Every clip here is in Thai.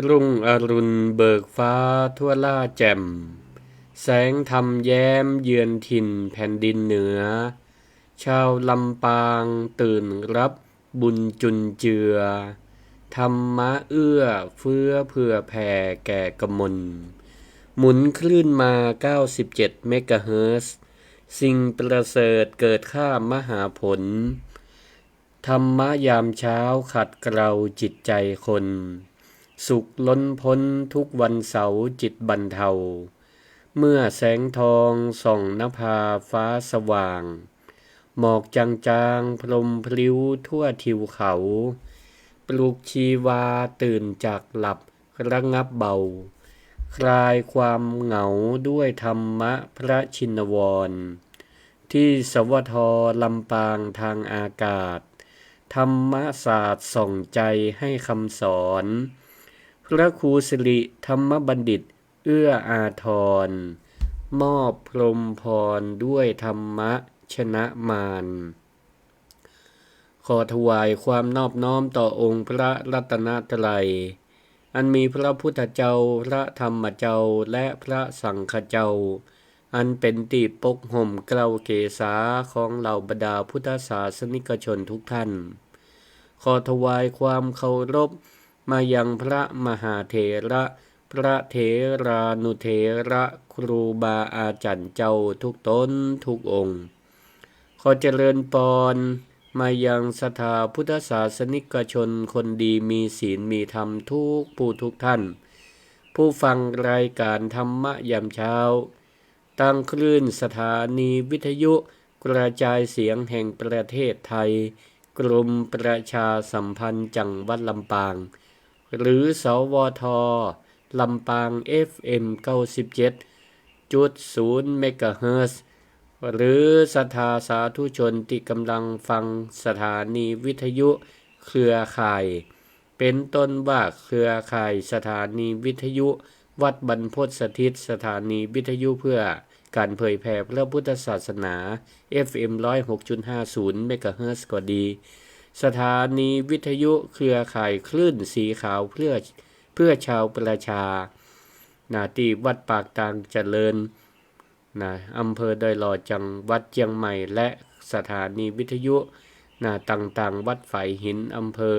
รุ่งอรุณเบิกฟ้าทั่วล่าแจ่มแสงธรรมแย้มเยือนถิ่นแผ่นดินเหนือชาวลำปางตื่นรับบุญจุนเจือธรรมะเอื้อเฟื้อเผื่อแผ่แก่กมลหมุนคลื่นมา97เมกะเฮิรตซ์สิ่งประเสริฐเกิดข้ามหาผลธรรมะยามเช้าขัดเกลาจิตใจคนสุขล้นพ้นทุกวันเสาร์จิตบรรเทาเมื่อแสงทองส่องนภาฟ้าสว่างหมอกจางๆพรมพลิ้วทั่วทิวเขาปลุกชีวาตื่นจากหลับระงับเบาคลายความเหงาด้วยธรรมะพระชินวรที่สวทลำปางทางอากาศธรรมศาสตร์ส่องใจให้คำสอนพระครูสิริธรรมบัณฑิตเอื้ออาทรมอบพรหมพรด้วยธรรมะชนะมารขอถวายความนอบน้อมต่อองค์พระรัตนตรัยอันมีพระพุทธเจ้าพระธรรมเจ้าและพระสังฆเจ้าอันเป็นที่ปกห่มเกล้าเกศาของเหล่าบรรดาพุทธศาสนิกชนทุกท่านขอถวายความเคารพมายังพระมหาเถระพระเถรานุเถระครูบาอาจารย์เจ้าทุกตนทุกองค์ขอเจริญพรมายังศรัทธาพุทธศาสนิกชนคนดีมีศีลมีธรรมทุกผู้ทุกท่านผู้ฟังรายการธรรมะยามเช้าตั้งคลื่นสถานีวิทยุกระจายเสียงแห่งประเทศไทยกรมประชาสัมพันธ์จังหวัดลำปางหรือสวทลำปาง FM 97.0 เมกะเฮิรตซ์หรือศรัทธาสาธุชนที่กำลังฟังสถานีวิทยุเครือข่ายเป็นต้นว่าเครือข่ายสถานีวิทยุวัดบรรพตสถิตสถานีวิทยุเพื่อการเผยแผ่พระพุทธศาสนา FM 106.50 เมกะเฮิรตซ์ก็ดีสถานีวิทยุเครือข่ายคลื่นสีขาวเพื่อชาวประชาที่วัดปากตางเจริญอำเภอดอยหล่อจังหวัดเชียงใหม่และสถานีวิทยุต่างๆวัดฝายหินอำเภอ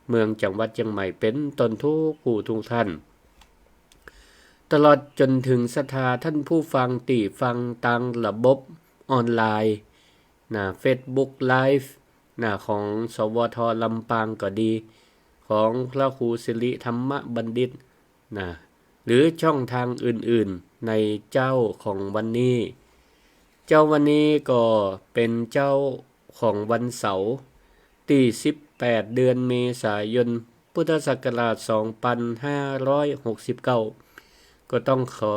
เมืองจังหวัดเชียงใหม่เป็นต้นทุกผู้ทุกท่านตลอดจนถึงศรัทธาท่านผู้ฟังตีฟังทางระบบออนไลน์Facebook Live ของสวทลำปางก็ดีของพระครูสิริธรรมบัณฑิตหรือช่องทางอื่นๆในเจ้าของวันนี้เจ้าวันนี้ก็เป็นเจ้าของวันเสาร์ที่18เดือนเมษายนพุทธศักราช2569ก็ต้องขอ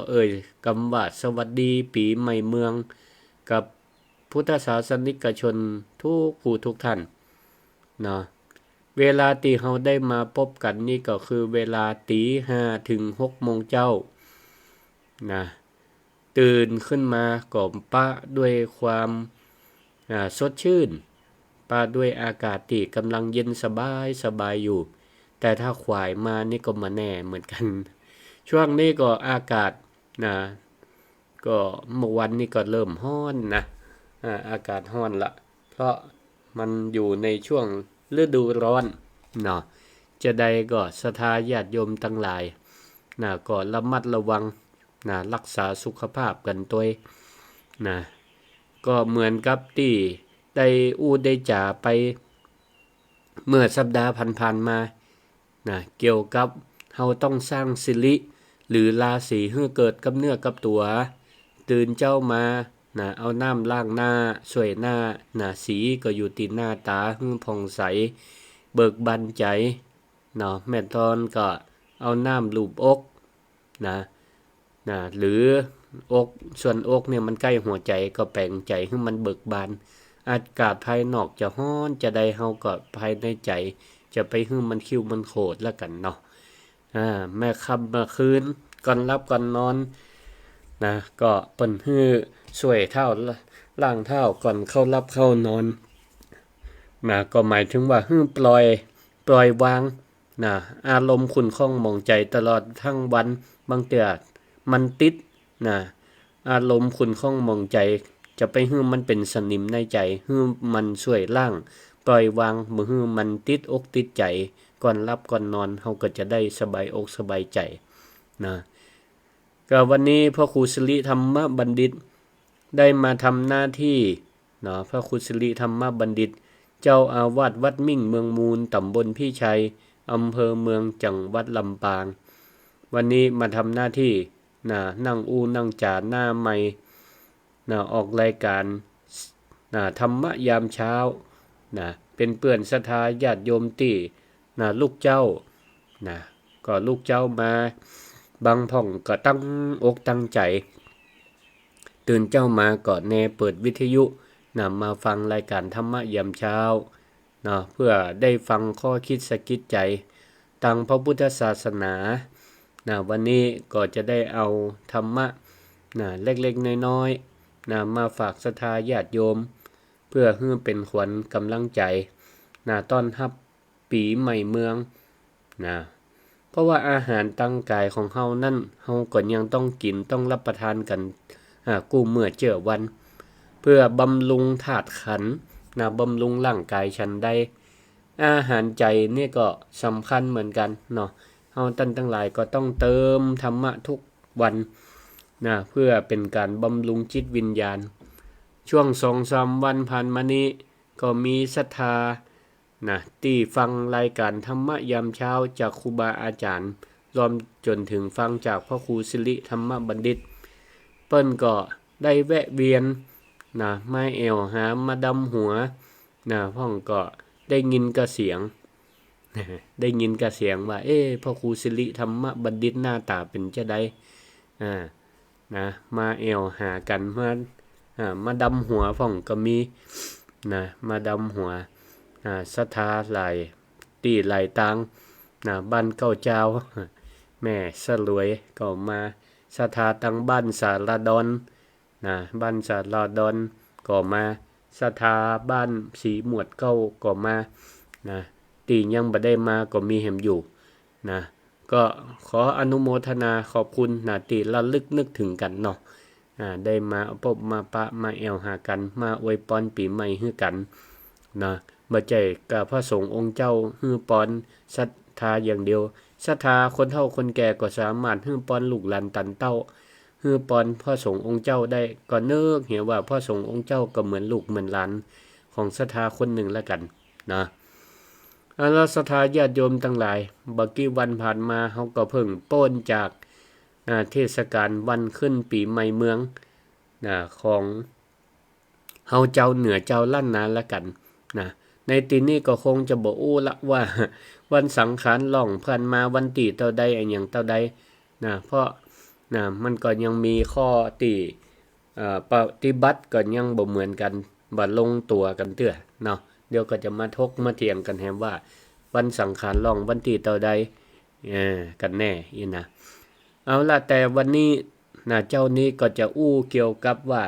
คำว่าสวัสดีปีใหม่เมืองกับพุทธศาสนิกชนทุกผู้ทุกท่านเวลาที่เราได้มาพบกันนี่ก็คือเวลาตี 5 ถึง 6 โมงเจ้าตื่นขึ้นมาก็ปะด้วยความสดชื่นปะด้วยอากาศที่กำลังเย็นสบายอยู่แต่ถ้าขวายมานี่ก็มาแน่เหมือนกันช่วงนี้ก็อากาศก็เมื่อวันนี้ก็เริ่มร้อนอากาศร้อนละเพราะมันอยู่ในช่วงฤดูร้อนจะใดก็ศรัทธาญาติโยมทั้งหลายก็ระมัดระวังรักษาสุขภาพกันตัวก็เหมือนกับที่ได้จ่าไปเมื่อสัปดาห์ผ่านๆมาเกี่ยวกับเฮาต้องสร้างสิริหรือราศีให้เกิดกับเนื้อกับตัวตื่นเจ้ามาเอาน้ำล้างหน้าช่วยหน้าสีก็อยู่ติดหน้าตาให้ผ่องใสเบิกบานใจแม่ตอนก็เอาน้ำลูบอกหรืออกส่วนอกเนี่ยมันใกล้หัวใจก็แปลงใจให้มันเบิกบานอากาศภายนอกจะร้อนจะใดเฮาก็ภายในใจจะไปให้มันคิ้วมันโคตรแล้วกันแม่ค่ำเมื่อคืนก่อนรับก่อนนอนก็เปิ้นฮื้อช่วยเท้าล้างเท้าก่อนเข้ารับเข้านอนก็หมายถึงว่าฮื้อปล่อยวาง นะอารมณ์ขุ่นข้องหมองใจตลอดทั้งวันบางเตือมันติดนะอารมณ์ขุ่นข้องหมองใจจะไปฮื้อมันเป็นสนิมในใจฮื้อมันช่วยล่างปล่อยวางบ่ฮื้อมันติดอกติดใจก่อนรับก่อนนอนเฮาก็จะได้สบายอกสบายใจนะก็วันนี้พ่อครูสิริธรรมบัณฑิตได้มาทำหน้าที่เนาะพระครูสิริธรรมบัณฑิตเจ้าอาวาสวัดมิ่งเมืองมูลตำบลพี่ชัยอำเภอเมืองจังหวัดลำปางวันนี้มาทำหน้าที่นั่งนั่งจ่าหน้าไมค์ออกรายการธรรมะยามเช้าเป็นเปื่อนศรัทธาญาติโยมที่ลูกเจ้าก็ลูกเจ้ามาบางพ่องก็ตั้งอกตั้งใจตื่นเจ้ามาก็แนเปิดวิทยุมาฟังรายการธรรมะยามเช้าเพื่อได้ฟังข้อคิดสะกิดใจทางพระพุทธศาสนาวันนี้ก็จะได้เอาธรรมะเล็กๆน้อยๆมาฝากศรัทธาญาติโยมเพื่อให้เป็นขวัญกำลังใจต้อนรับปีใหม่เมืองเพราะว่าอาหารตั้งกายของเฮานั่นเฮาก็ยังต้องกินต้องรับประทานกันกู้เมื่อเจอวันเพื่อบำรุงธาตุขันธ์บำรุงร่างกายฉันได้อาหารใจนี่ก็สำคัญเหมือนกันเนาะเฮาตั้งหลายก็ต้องเติมธรรมะทุกวันเพื่อเป็นการบำรุงจิตวิญญาณช่วง 2-3 วันผ่านมานี้ก็มีศรัทธาที่ฟังรายการธรรมะยามเช้าจากครูบาอาจารย์รวมจนถึงฟังจากพระครูสิริธรรมบัณฑิตเปิ้นก็ได้แวะเวียนมาแอวหามาดำหัวพ่องก็ได้ยินกระเสียง ได้ยินกระเสียงว่าพระครูสิริธรรมบัณฑิตหน้าตาเป็นจะได้มาแอวหากันมาดำหัวพ่องก็มีมาดำหัวศรัทธาหลายตีหลายตังบ้านเก้าเจ้าแม่สลวยก็มาศรัทธาตังบ้านสารดอนบ้านสารดอนก็มาศรัทธาบ้านสีหมวดเก้าก็มาตียังบ่ได้มาก็มีแหมอยู่ก็ขออนุโมทนาขอบคุณตีระลึกนึกถึงกันเนาะได้มาพบมาปะมาแอวหากันมาอวยพรปีใหม่ให้กันบ่ใจกับพระสงฆ์องค์เจ้าฮื้อปอนศรัทธาอย่างเดียวศรัทธาคนเฒ่าคนแก่ก็สามารถฮื้อปอนลูกหลานตันเต้าฮื้อปอนพระสงฆ์องค์เจ้าได้ก็เนิกเห็นว่าพระสงฆ์องค์เจ้าก็เหมือนลูกเหมือนหลานของศรัทธาคนหนึ่งแล้วกันแล้วศรัทธาญาติโยมทั้งหลายบักกี่วันผ่านมาเฮาก็เพิ่งพ้นจากเทศกาลวันขึ้นปีใหม่เมืองของเฮาเจ้าเหนือเจ้าล้านนาละกันในตีนี้ก็คงจะบ่อู้ละว่าวันสังขารล่องผ่านมาวันตีเท่าใดอันหยังเท่าใดเพราะมันก็ยังมีข้อที่ปฏิบัติก็ยังบ่เหมือนกันบ่ลงตัวกันเตื้อเนาะเดี๋ยวก็จะมาทกมาเถียงกันแฮมว่าวันสังขารล่องวันตีเท่าใดกันแน่อีนะเอาล่ะแต่วันนี้เจ้านี้ก็จะอู้เกี่ยวกับว่า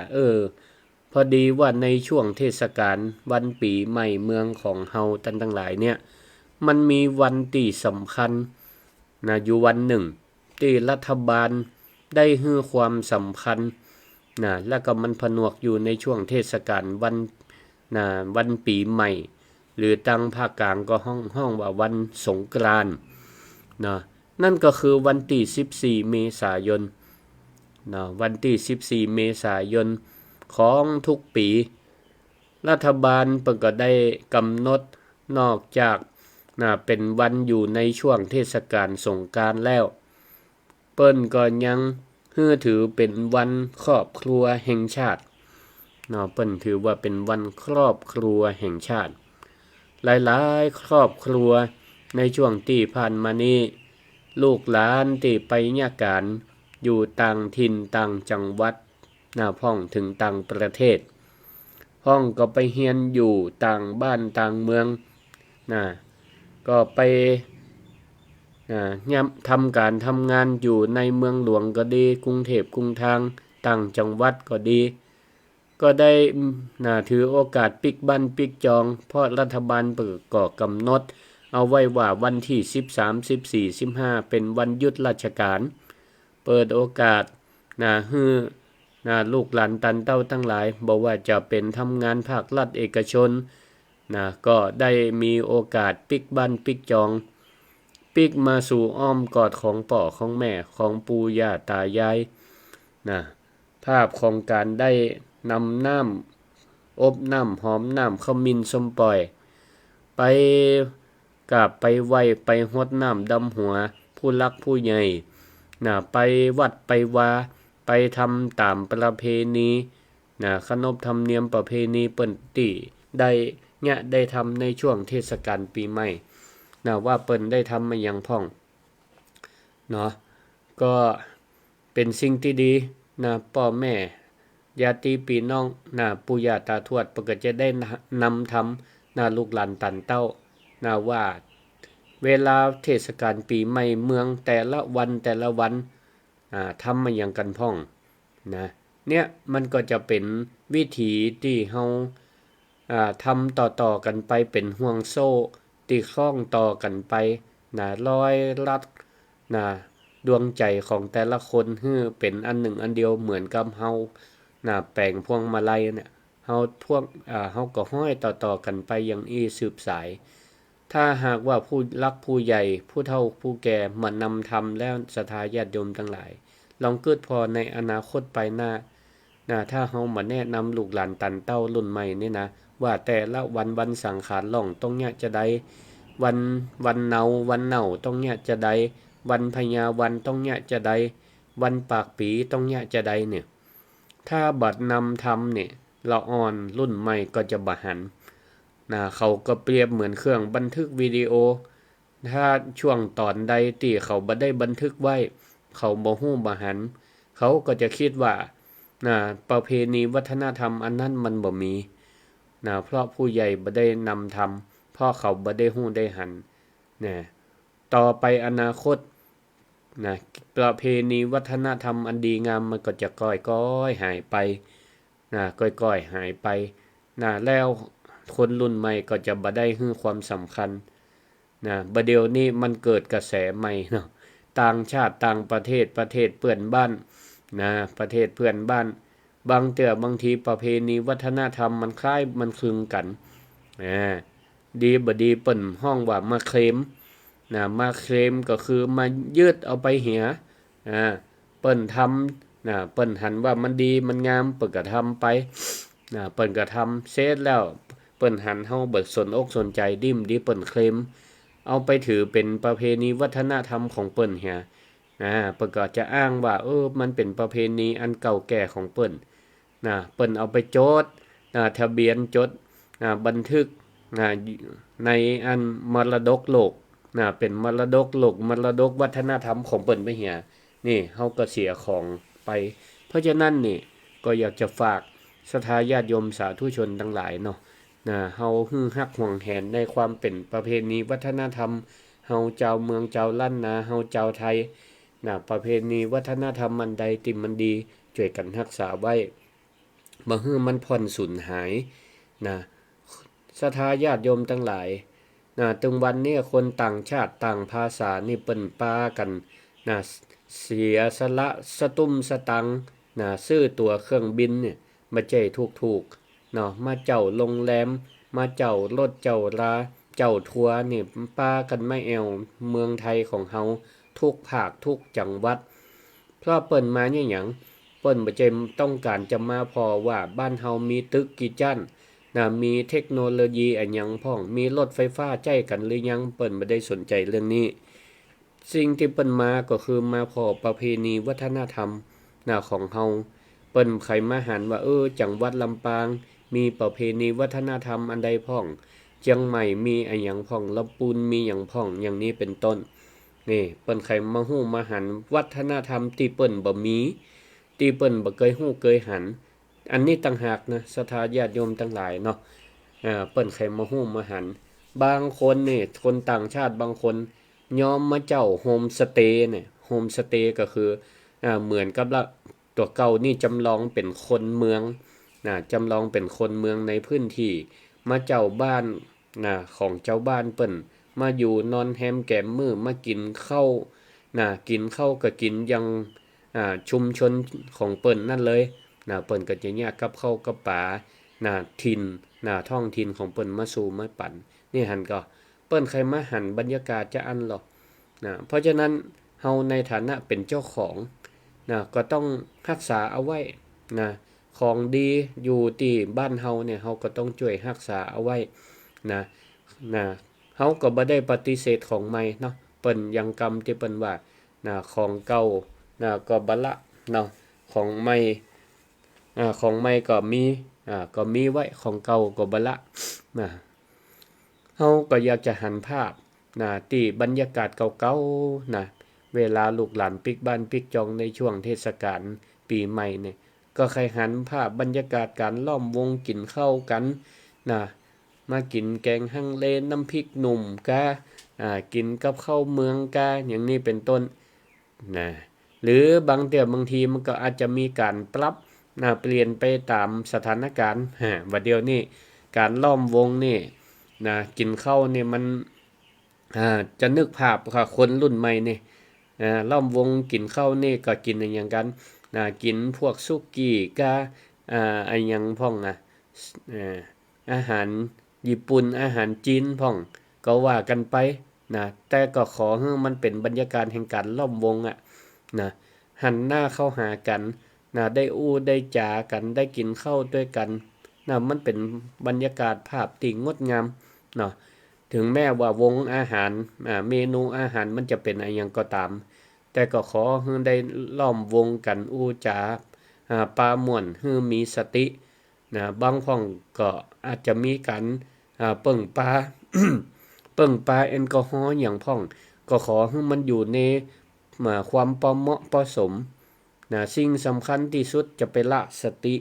พอดีว่าในช่วงเทศกาลวันปีใหม่เมืองของเฮาทั้งหลายเนี่ยมันมีวันที่สำคัญอยู่วันหนึ่งที่รัฐบาลได้ให้ความสำคัญแล้วก็มันผนวกอยู่ในช่วงเทศกาลวันปีใหม่หรือทางภาคกลางก็ห้องว่าวันสงกรานต์นั่นก็คือวันที่14เมษายนวันที่14เมษายนของทุกปีรัฐบาลเพิ่นก็ได้กำหนดนอกจากเป็นวันอยู่ในช่วงเทศกาลสงกรานต์แล้วเปิ้นก็ยังถือเป็นวันครอบครัวแห่งชาติเปิ้นถือว่าเป็นวันครอบครัวแห่งชาติหลายๆครอบครัวในช่วงที่ผ่านมานี้ลูกหลานที่ไปยาการอยู่ต่างถิ่นต่างจังหวัดพ้องถึงต่างประเทศพ้องก็ไปเรียนอยู่ต่างบ้านต่างเมืองก็ไปทำการทำงานอยู่ในเมืองหลวงก็ดีกรุงเทพกรุงทางต่างจังหวัดก็ดีก็ได้ถือโอกาสปิกบ้านปิกจองเพราะรัฐบาลเปิดก่อกำหนด เอาไว้ว่าวันที่13 14 15เป็นวันหยุดราชการเปิดโอกาสฮื้อลูกหลานตันเต้าทั้งหลายบ่ว่าจะเป็นทำงานภาครัฐเอกชนก็ได้มีโอกาสปิกบ้านปิกจองปิกมาสู่อ้อมกอดของพ่อของแม่ของปู่ย่าตายายภาพของการได้นำน้ำอบน้ำหอมน้ำขมิ้นส้มปล่อยไปกราบไปไหว้ไปรดน้ำดำหัวผู้รักผู้ใหญ่ไปวัดไปวาไปทำตามประเพณีขนบธรรมเนียมประเพณีเปิ้นติได้ทำในช่วงเทศกาลปีใหม่ว่าเปิ้นได้ทำมาอย่างพ่องก็เป็นสิ่งที่ดีพ่อแม่ญาติพี่น้องปู่ย่าตาทวดเพิ่นก็จะได้นำทำลูกหลานตันเต้าว่าเวลาเทศกาลปีใหม่เมืองแต่ละวันทำมาอย่างกันพ่องเนี่ยมันก็จะเป็นวิถีที่เฮาทำต่อๆกันไปเป็นห่วงโซ่ที่คล้องต่อกันไปร้อยรัดดวงใจของแต่ละคนฮื้อเป็นอันหนึ่งอันเดียวเหมือนกับเฮาแปลงพวงมาลัยเนี่ยเฮาก็ห้อยต่อๆกันไปอย่างอี้สืบสายถ้าหากว่าผู้รักผู้ใหญ่ผู้เฒ่าผู้แก่มานำทำแล้วศรัทธาญาติโยมทั้งหลายลองเกิดพอในอนาคตไปหน้าถ้าเฮามาแนะนำลูกหลานตันเต้ารุ่นใหม่นี่ว่าแต่ละวันสังขารล่องตรงเนี้ยจะได้วันเนาตรงเนี้ยจะได้วันพญาวันตรงเนี้ยจะได้วันปากปีตรงเนี้ยจะได้เนี่ยถ้าบัดนำทำเนี่ยละอ่อนรุ่นใหม่ก็จะบหันเขาก็เปรียบเหมือนเครื่องบันทึกวิดีโอถ้าช่วงตอนใดที่เขาบ่ได้บันทึกไว้เขาบ่ฮู้บ่หันเขาก็จะคิดว่าประเพณีวัฒนธรรมอันนั้นมันบ่มีเพราะผู้ใหญ่บ่ได้นำทำเพราะเขาบ่ได้ฮู้ได้หันต่อไปอนาคตประเพณีวัฒนธรรมอันดีงามมันก็จะก้อยๆหายไปก้อยๆหายไปแล้วคนรุ่นใหม่ก็จะบ่ได้ให้ความสำคัญบัดเดี๋ยวนี้มันเกิดกระแสใหม่ต่างชาติต่างประเทศเพื่อนบ้านประเทศเพื่อนบ้านบางทีประเพณีวัฒนธรรมมันคล้ายมันคลึงกันดีบ่ดีเปิ้นห้องว่ามาเคลมมาเคลมก็คือมายืดเอาไปเหียเปิ้นทำเปิ้นหันว่ามันดีมันงามเปิ้นก็ทำไปเปิ้นก็ทำเสร็จแล้วเปิ้นหันเฮาเบิดสนอกสนใจดิ้มดีเปิ้นเคลมเอาไปถือเป็นประเพณีวัฒนธรรมของเปิ้นเหียเปิ้นก็จะอ้างว่ามันเป็นประเพณีอันเก่าแก่ของเปิ้นเปิ้นเอาไปจดทะเบียนจดบันทึกในอันมรดกโลกเป็นมรดกโลกมรดกวัฒนธรรมของเปิ้นไปเหียนี่เฮาก็เสียของไปเพราะฉะนั้นนี่ก็อยากจะฝากศรัทธาญาติโยมสาธุชนทั้งหลายเนาะเฮาฮือฮักห่วงแหนในความเป็นประเพณีวัฒนธรรมเฮาเจ้าเมืองเจ้าล้านนาเฮาเจ้าไทยประเพณีวัฒนธรรมมันใดที่มันดีช่วยกันรักษาไว้บ่ฮื้อมันพ่อนสูญหายศรัทธาญาติโยมทั้งหลายถึงวันนี้คนต่างชาติต่างภาษานี่เปิ้นปากันเสียสละสตุ้มสตังซื้อตั๋วเครื่องบินเนี่ยมาใจถูกๆมาเจ้าโรงแรมมาเจ้ารถเจ้าราเจ้าทัวร์นี่ปากันไม่แอวเมืองไทยของเฮาทุกภาคทุกจังหวัดเพราะเปิ้นมาเนี่ยหยังเปิ้นบ่ใจต้องการจะมาพอว่าบ้านเฮามีตึกกี่จั่นมีเทคโนโลยีอันยังพ่องมีรถไฟฟ้าใจกันหรือยังเปิ้นบ่ได้สนใจเรื่องนี้สิ่งที่เปิ้นมาก็คือมาพอประเพณีวัฒนธรรมของเฮาเปิ้นไขมาหันว่าจังหวัดลำปางมีประเพณีวัฒนธรรมอันใดพ่องเชียงใหม่มีอันหยังพ่องลำพูนมีหยังพ่องอย่างนี้เป็นต้นนี่เปิ้นไขมาฮู้มาหันวัฒนธรรมที่เปิ้นบ่มีที่เปิ้นบ่เคยฮู้เคยหันอันนี้ต่างหากศรัทธาญาติโยมทั้งหลายเนาะเปิ้นไขมาฮู้มาหันบางคนนี่คนต่างชาติบางคนยอมมาเจ้าโฮมสเตย์เนี่ยโฮมสเตย์ก็คือเหมือนกับตัวเก่านี่จำลองเป็นคนเมืองจำลองเป็นคนเมืองในพื้นที่มาเจ้าบ้านของเจ้าบ้านเปิ้น มาอยู่นอนแฮมแก้มมือมากินข้าวกินข้าวก็กินยังชุมชนของเปิ้นนั่นเลยเปิ้นก็จะแยกกับข้าวกับปลาถิ่นท้องถิ่นของเปิ้นมาสู่มาปั่นนี่หันก็เปิ้นใครมาหันบรรยากาศจะอันหรอกเพราะฉะนั้นเฮาในฐานะเป็นเจ้าของก็ต้องรักษาเอาไว้ของดีอยู่ที่บ้านเฮาเนี่ยเฮาก็ต้องช่วยรักษาเอาไว้เฮาก็บ่ได้ปฏิเสธของใหม่เนาะเปิ้นยังกรรมที่เปิ้นว่าของเก่าก็บ่ละเนาะของใหม่ของใหม่ก็มีไว้ของเก่าก็บ่ละเฮาก็อยากจะหันภาพที่บรรยากาศเก่าๆเวลาลูกหลานปิกบ้านปิกจองในช่วงเทศกาลปีใหม่เนี่ยก็ใครหันภาพบรรยากาศการล้อมวงกินข้าวกันมากินแกงฮังเลน้ำพริกหนุ่มกินกับข้าวเมืองอย่างนี้เป็นต้นหรือบางทีมันก็อาจจะมีการปรับเปลี่ยนไปตามสถานการณ์ว่าเดียวนี้การล้อมวงนี่กินข้าวนี่มันจะนึกภาพค่ะคนรุ่นใหม่นี่ล้อมวงกินข้าวนี่ก็กินอย่างกันกินพวกซุกี้อย่างพ่องอาหารญี่ปุ่นอาหารจีนพ่องก็ว่ากันไปแต่ก็ขอให้มันเป็นบรรยากาศแห่งการล้อมวงหันหน้าเข้าหากันได้อู้ได้จากันได้กินข้าวด้วยกันมันเป็นบรรยากาศภาพที่งดงามถึงแม้ว่าวงอาหารเมนูอาหารมันจะเป็นอะไรยังก็ตามแต่ก็ขอให้ได้ล้อมวงกันอู้จาปาม่วนให้มีสติบางพ่องก็อาจจะมีการเปิ่งปา เปิ่งปาแอลกอฮอล์อย่างพ่องก็ขอให้มันอยู่ในความพอเหมาะพอสมสิ่งสำคัญที่สุดจะไปละสติ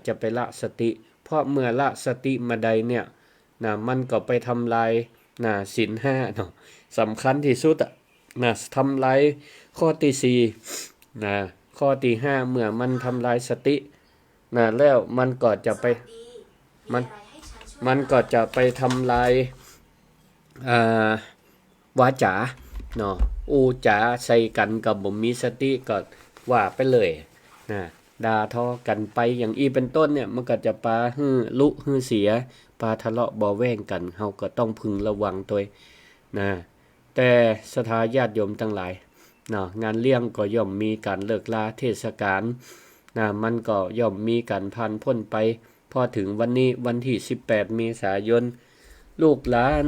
จะไปละสติเพราะเมื่อละสติมาใดเนี่ยมันก็ไปทำลายศีลห้าเนาะสำคัญที่สุดทำลายข้อที่สี่ข้อที่ห้าเมื่อมันทำลายสติแล้วมันก็จะไปมันก็จะไปทำลายวาจาเนาะอูจาใส่กันกับบ่มีสติก็ว่าไปเลยด่าทอกันไปอย่างอีเป็นต้นเนี่ยมันก็จะปาฮื้อลุฮื้อเสียปาทะเลาะบ่แว้งกันเฮาก็ต้องพึงระวังตัวแต่ศรัทธาญาติโยมทั้งหลายงานเลี้ยงก็ย่อมมีการเลิกลาเทศกาลมันก็ย่อมมีการผ่านพ้นไปพอถึงวันนี้วันที่18เมษายนลูกหลาน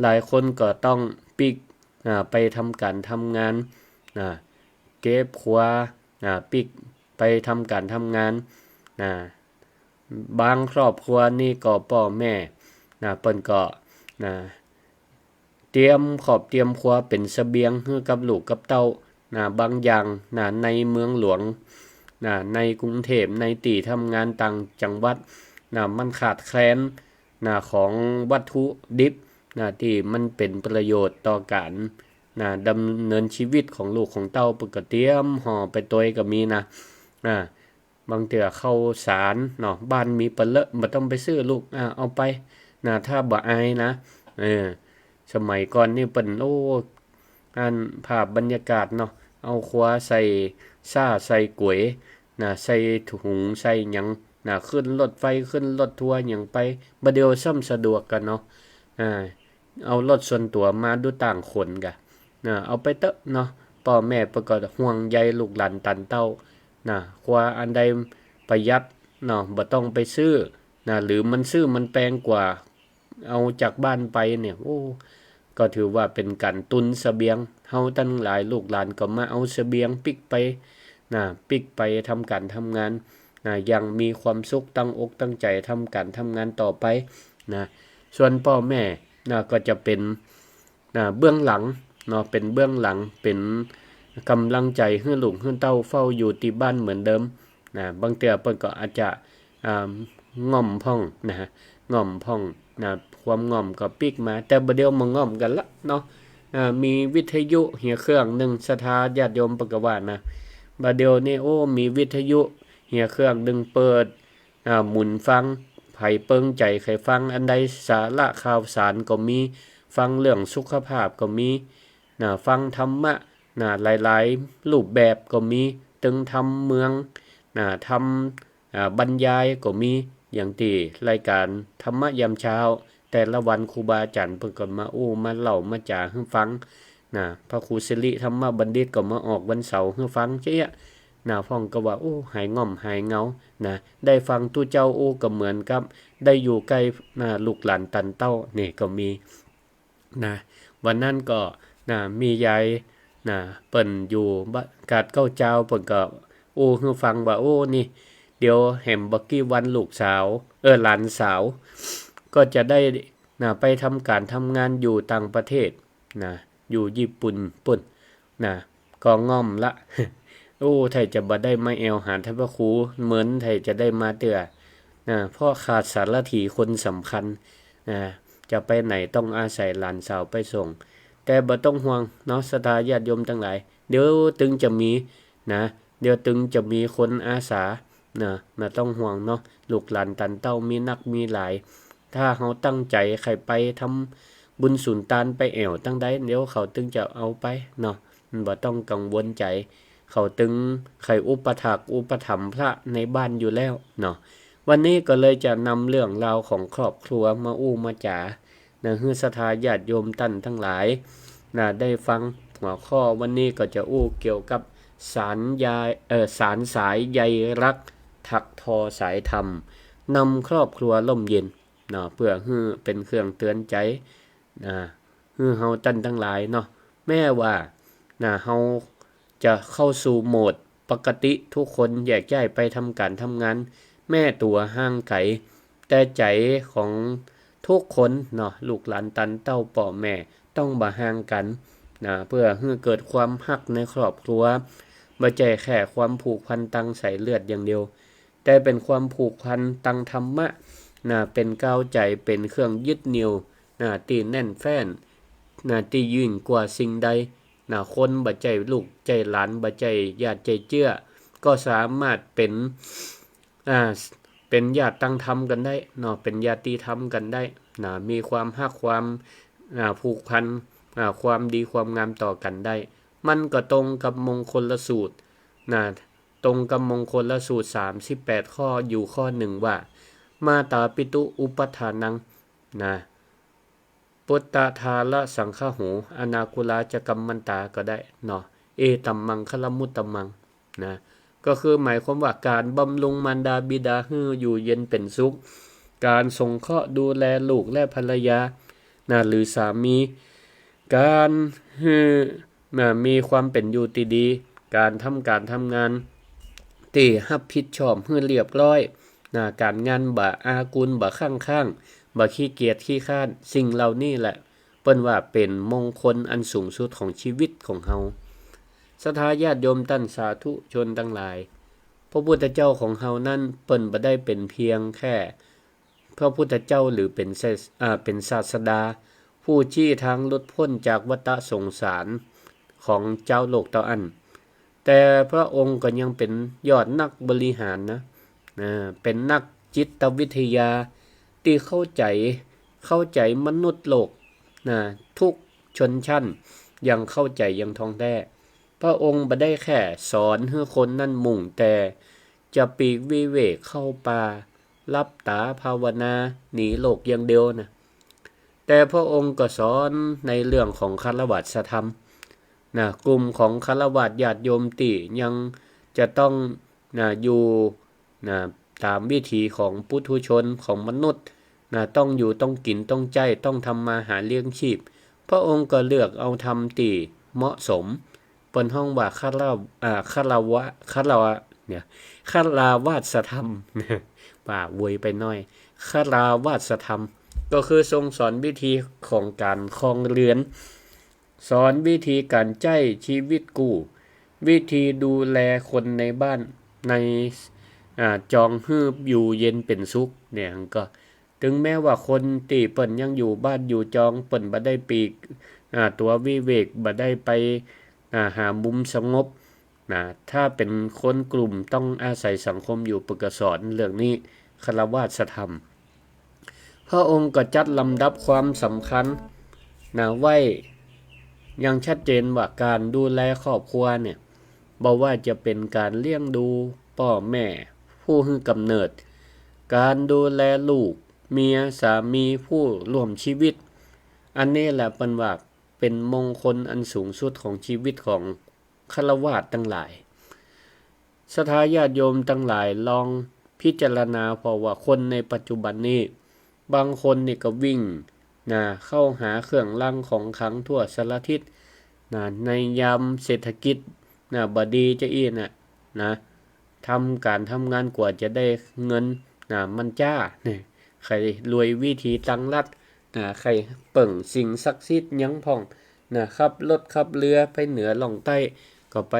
หลายคนก็ต้องปิกไปทำการทำงานเก็บครัวปิกไปทำการทำงานบางครอบครัวนี่ก็พ่อแม่เปิ้นก็เตรียมครวเป็นเสบียงให้กับลูกกับเต้าบางอย่างในเมืองหลวงในกรุงเทพในที่ทำงานต่างจังหวัดมันขาดแคลนของวัตถุดิบที่มันเป็นประโยชน์ต่อการดำเนินชีวิตของลูกของเต้าปกติห่อไปตัวก็มีบางเทื่อข้าวสารบ้านมีปลาเลอะบ่ต้องไปซื้อลูกเอาไปถ้าบ่อายสมัยก่อนนี่เปิ้นภาพบรรยากาศเอาครัวใส่ซ่าใส่ก๋วยใส่ถุงใส่หยังขึ้นรถไฟขึ้นรถทัวร์หยังไปบ่เดียวซ้ำสะดวกกันเอารถส่วนตัวมาดูต่างคนกะเอาไปเตอะพ่อแม่ประกอบห่วงใยลูกหลานตันเต้าครัวอันใดประหยัดบ่ต้องไปซื้อหรือมันซื้อมันแพงกว่าเอาจากบ้านไปเนี่ยก็ถือว่าเป็นการตุนเสบียงเฮาทั้งหลายลูกหลานก็มาเอาเสบียงปิกไปทำการทำงานยังมีความสุขตั้งอกตั้งใจทำการทำงานต่อไปส่วนพ่อแม่ก็จะเป็นเบื้องหลังเป็นเบื้องหลังเป็นกำลังใจให้ลูกให้เต้าเฝ้าอยู่ที่บ้านเหมือนเดิมบางเทื่อเพิ่นก็อาจจะง่อมพ่องง่อมพ่องความง่อมก็ปิกมาแต่บ่เดียวมาง่อมกันละมีวิทยุเหียเครื่องหนึ่งศรัทธาญาติโยมปกว่าบ่เดียวนี่มีวิทยุเหียเครื่องหนึ่งเปิดหมุนฟังไผเปิงใจใครฟังอันใดสาระข่าวสารก็มี ฟังเรื่องสุขภาพก็มีฟังธรรมะหลายๆรูปแบบก็มีตึงทำเมืองทำบรรยายก็มีอย่างที่รายการธรรมะยามเช้าแต่ละวันครูบาอาจารย์เพิ่นก็มามาเล่ามาจ่าให้ฟังพระครูสิริธรรมบัณฑิตก็มาออกวันเสาร์ให้ฟังเจ๊พ่องก็ว่าหายง่อมหายเหงาได้ฟังตู้เจ้าก็เหมือนกับได้อยู่ใกล้ลูกหลานตันเต้านี่ก็มีวันนั้นก็มียายเปิ่นอยู่กาดเก้าเจ้าเปิ่นก็ให้ฟังว่านี่เดี๋ยวแหมบักกี้วันลูกสาวหลานสาวก็จะได้ไปทำการทำงานอยู่ต่างประเทศอยู่ญี่ปุ่นปุ่นก็ง่อมละ ไทยจะบ่ได้มาแอวหาท่านพระครูเหมือนไทยจะได้มาเตื้อเพราะขาดสารถีคนสำคัญจะไปไหนต้องอาศัยหลานสาวไปส่งแต่บ่ต้องห่วงเนาะศรัทธาญาติโยมทั้งหลายเดี๋ยวตึงจะมีเดี๋ยวตึงจะมีคนอาสาน่ะต้องห่วงเนาะลูกหลานตันเต้ามีนักมีหลายถ้าเฮาตั้งใจใครไปทำบุญสุนทานไปแอวตั้งใดเดี๋ยวเขาตึงจะเอาไปเนาะบ่ต้องกังวลใจเขาตึงไข่อุปถัมภ์อุปถัมภ์พระในบ้านอยู่แล้วเนาะวันนี้ก็เลยจะนำเรื่องราวของครอบครัวมามาจ๋าให้ศรัทธาญาติโยมท่านทั้งหลายได้ฟังหัวข้อวันนี้ก็จะเกี่ยวกับสารสายใยรักถักทอสายธรรมนำครอบครัวล่มเย็นเพื่อให้เป็นเครื่องเตือนใจให้เฮาท่านทั้งหลายเนาะแม้ว่าเฮาจะเข้าสู่โหมดปกติทุกคนแยกย้ายไปทำการทำงานแม่ตัวห่างไกลแต่ใจของทุกคนเนาะลูกหลานตันเต้าป่อแม่ต้องบ่ห่างกันเพื่อให้เกิดความฮักในครอบครัวบ่ใช่แค่ความผูกพันตังสายเลือดอย่างเดียวแต่เป็นความผูกพันตังธรรมะเป็นก้าวใจเป็นเครื่องยึดเหนี่ยวตีแน่นแฟ้นที่ยิ่งกว่าสิ่งใดคนบ่ใจลูกใจหลานบ่ใจญาติใจเจื้อก็สามารถเป็นญาติตั้งธรรมกันได้เป็นญาติธรรมกันได้มีความฮักความผูกพันความดีความงามต่อกันได้มันก็ตรงกับมงคลสูตรตรงกับมงคลสูตร38ข้ออยู่ข้อ1ว่ามาตาปิตุอุปทานังปุตตะทาละสังฆโหอนาคุลาจะกัมมันตาก็ได้เอตัมมังคลมุตตมังก็คือหมายความว่าการบำรุงมารดาบิดาให้อยู่เย็นเป็นสุขการสงเคราะห์ดูแลลูกและภรรยาหรือสามีการมีความเป็นอยู่ที่ดีการทำงานที่รับผิดชอบให้เรียบร้อยการงานบ่อากุลบ่ข้างบ่ขี้เกียจขี้ค้านสิ่งเหล่านี้แหละเปิ้นว่าเป็นมงคลอันสูงสุดของชีวิตของเฮาศรัทธาญาติโยมท่านสาธุชนทั้งหลายพระพุทธเจ้าของเฮานั้นเปิ้นบ่ได้เป็นเพียงแค่พระพุทธเจ้าหรือเป็นศาสดาผู้ชี้ทางหลุดพ้นจากวัฏสงสารของเจ้าโลกเต้าอันแต่พระองค์ก็ยังเป็นยอดนักบริหารเป็นนักจิตวิทยาที่เข้าใจมนุษย์โลกทุกชนชั้นยังเข้าใจยังท่องแท้พระองค์บ่ได้แค่สอนให้คนนั่นมุ่งแต่จะปีกวิเวกเข้าป่าลับตาภาวนาหนีโลกอย่างเดียวแต่พระองค์ก็สอนในเรื่องของคฤหัสถธรรมกลุ่มของคฤหัสถ์ญาติโยมที่ยังจะต้องอยู่ตามวิถีของปุถุชนของมนุษย์ต้องอยู่ต้องกินต้องใจต้องทำมาหาเลี้ยงชีพพระองค์ก็เลือกเอาธรรมที่เหมาะสมเปิ้นห้องว่าคารวาสธรรมว่าอวยไปหน่อยคารวาสธรรมก็คือทรงสอนวิธีของการครองเรือนสอนวิธีการใจชีวิตกู้วิธีดูแลคนในบ้านในจองฮืบอยู่เย็นเป็นสุขเนี่ยก็ถึงแม้ว่าคนที่เปิ้นยังอยู่บ้านอยู่จองเปิ้นบ่ได้ปีกตัววิเวกบ่ได้ไปหามุมสงบถ้าเป็นคนกลุ่มต้องอาศัยสังคมอยู่ปึกสอนเรื่องนี้คฤหัสถธรรมพระองค์ก็จัดลำดับความสำคัญ ไว้ยังชัดเจนว่าการดูแลครอบครัวเนี่ยบ่ว่าจะเป็นการเลี้ยงดูพ่อแม่ผู้ให้กำเนิดการดูแลลูกเมียสามีผู้ร่วมชีวิตอันนี้แหละเปิ้นว่าเป็นมงคลอันสูงสุดของชีวิตของฆราวาสทั้งหลายศรัทธาญาติโยมทั้งหลายลองพิจารณาเพราะว่าคนในปัจจุบันนี้บางคนนี่ก็วิ่งเข้าหาเครื่องรางของขลังทั่วสารทิศในยามเศรษฐกิจบ่ดีจะอีทำการทำงานกว่าจะได้เงินมันจ้าใครรวยวิธีตังลัดใครเปิ่งสิ่งศักดิ์สิทธิ์ยังพ่องขับรถขับเรือไปเหนือล่องใต้ก็ไป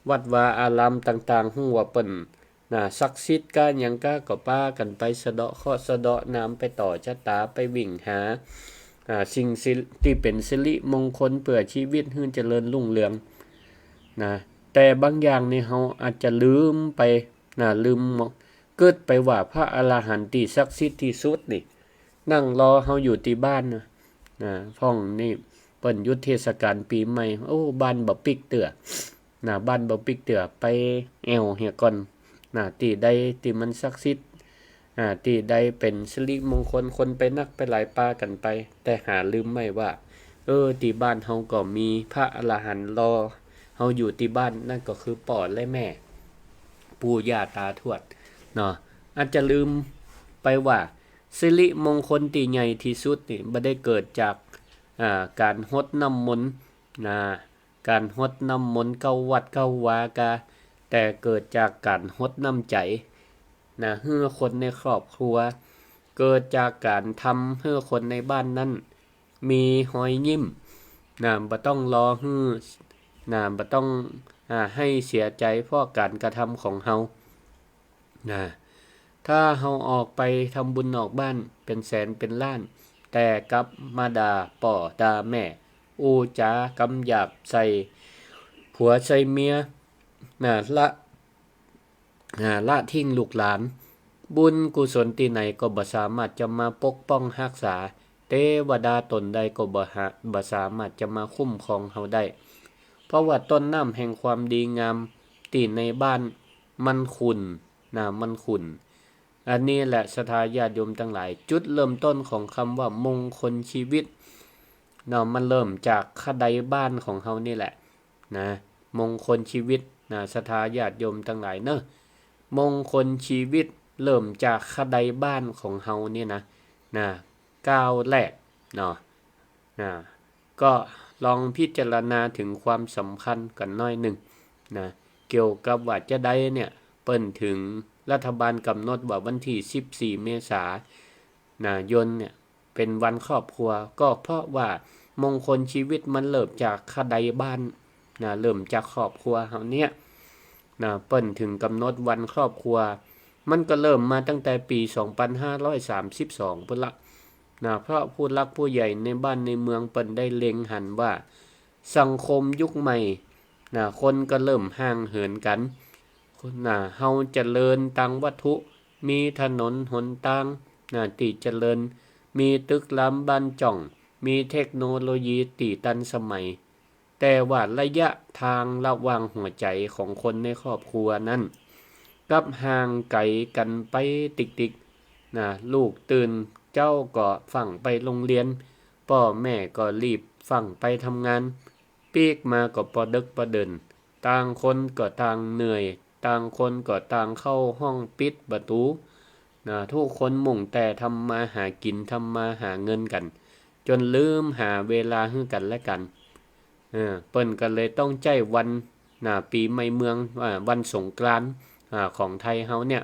วัดวาอารามต่างๆฮู้ว่าเปิ้นศักดิ์สิทธิ์กะหยังก็ป้ากันไปสะเดาะเคราะห์สะเดาะน้ำไปต่อชะตาไปวิ่งหาสิ่งที่เป็นสิริมงคลเพื่อชีวิตให้เจริญรุ่งเรืองแต่บางอย่างนี่เฮาอาจจะลืมไปลืมเกิดไปว่าพระอรหันต์ที่ศักดิ์สิทธิ์ที่สุดนี่นั่งรอเฮาอยู่ที่บ้านพ่องนี่เปิ้นหยุดเทศกาลปีใหม่โอ้บ้านบ่ปิกเตื้อบ้านบ่ปิกเตื้อไปแอวเฮียก่อนที่ใดที่มันศักดิ์สิทธิ์ที่ใดเป็นสิริมงคลคนไปนักไปหลายปากันไปแต่หาลืมไม่ว่าที่บ้านเฮาก็มีพระอรหันต์รอเฮาอยู่ที่บ้านนั่นก็คือพ่อและแม่ปู่ย่าตาทวดอาจจะลืมไปว่าสิริมงคลที่ใหญ่ที่สุดนี่บ่ได้เกิดจากการรดน้ำมนต์การรดน้ำมนต์เข้าวัดเข้าวากะแต่เกิดจากการรดน้ำใจให้คนในครอบครัวเกิดจากการทำให้คนในบ้านนั้นมีรอยยิ้มบ่ต้องรอให้บ่ต้องให้เสียใจเพราะการกระทำของเฮาถ้าเฮาออกไปทำบุญนอกบ้านเป็นแสนเป็นล้านแต่กลับมาด่าป่อด่าแม่อู้จากำหยาบใส่ผัวใส่เมียละทิ้งลูกหลานบุญกุศลที่ไหนก็บ่สามารถจะมาปกป้องรักษาเทวดาตนใดก็บ่สามารถจะมาคุ้มครองเฮาได้เพราะว่าต้นน้ำแห่งความดีงามที่ในบ้านมันขุ่นมันขุ่นอันนี้แหละศรัทธาญาติโยมทั้งหลายจุดเริ่มต้นของคำว่ามงคลชีวิตมันเริ่มจากขดายบ้านของเฮานี่แหละมงคลชีวิตศรัทธาญาติโยมทั้งหลายมงคลชีวิตเริ่มจากขดายบ้านของเฮานี่ก้าวแรกก็ลองพิจารณาถึงความสำคัญกันน้อยหนึ่งเกี่ยวกับว่าจะได้เนี่ยเปิ้นถึงรัฐบาลกำหนดว่าวันที่14เมษายนเนี่ยเป็นวันครอบครัวก็เพราะว่ามงคลชีวิตมันเริ่มจากขดายบ้านเริ่มจากครอบครัวเฮาเนี่ยเปิ้นถึงกำหนดวันครอบครัวมันก็เริ่มมาตั้งแต่ปี2532พุ่นละเพราะผู้หลักผู้ใหญ่ในบ้านในเมืองเปิ้นได้เล็งหันว่าสังคมยุคใหม่คนก็เริ่มห่างเหินกันเฮาเจริญทางวัตถุมีถนนหนทางที่เจริญมีตึกรามบ้านจ่องมีเทคโนโลยีที่ทันสมัยแต่ว่าระยะทางระหว่างหัวใจของคนในครอบครัวนั้นกับห่างไกลกันไปติกๆลูกตื่นเจ้าก็ฝั่งไปโรงเรียนพ่อแม่ก็รีบฝั่งไปทำงานปีกมาก็ปอดึกปอเดินต่างคนก็ต่างเหนื่อยต่างคนก็ต่างเข้าห้องปิดประตูทุกคนมุ่งแต่ทำมาหากินทำมาหาเงินกันจนลืมหาเวลาให้กันและกันเปิ้นก็เลยต้องใจวันปีใหม่เมืองวันสงกรานต์ของไทยเฮาเนี่ย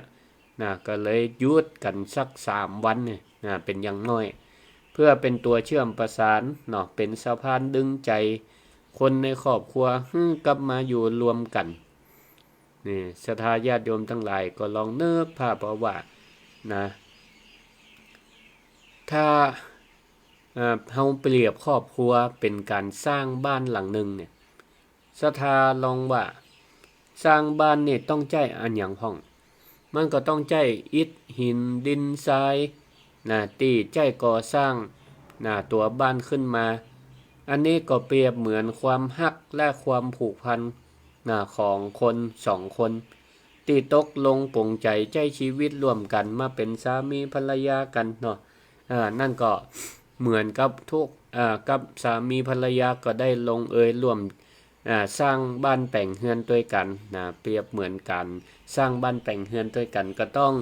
ก็เลยหยุดกันสัก3วันเนี่ยเป็นอย่างน้อยเพื่อเป็นตัวเชื่อมประสานเป็นสะพานดึงใจคนในครอบครัวกลับมาอยู่รวมกันนี่ศรัทธาญาติโยมทั้งหลายก็ลองนึกภาพเอาว่าถ้าเฮาเปรียบครอบครัวเป็นการสร้างบ้านหลังหนึ่งเนี่ยศรัทธาลองว่าสร้างบ้านนี่ต้องใช้อันหยังพ้องมันก็ต้องใช้อิฐหินดินทรายที่ใช้ก่อสร้าง ตัวบ้านขึ้นมาอันนี้ก็เปรียบเหมือนความฮักและความผูกพันของคนสองคนที่ตกลงปลงใจใช้ชีวิตร่วมกันมาเป็นสามีภรรยากันเนาะนั่นก็เหมือนกับทุกกับสามีภรรยาก็ได้ลงเอยร่วมสร้างบ้านแต่งเฮือนด้วยกันเปรียบเหมือนกันสร้างบ้านแต่งเฮือนด้วยกันก็ต้อง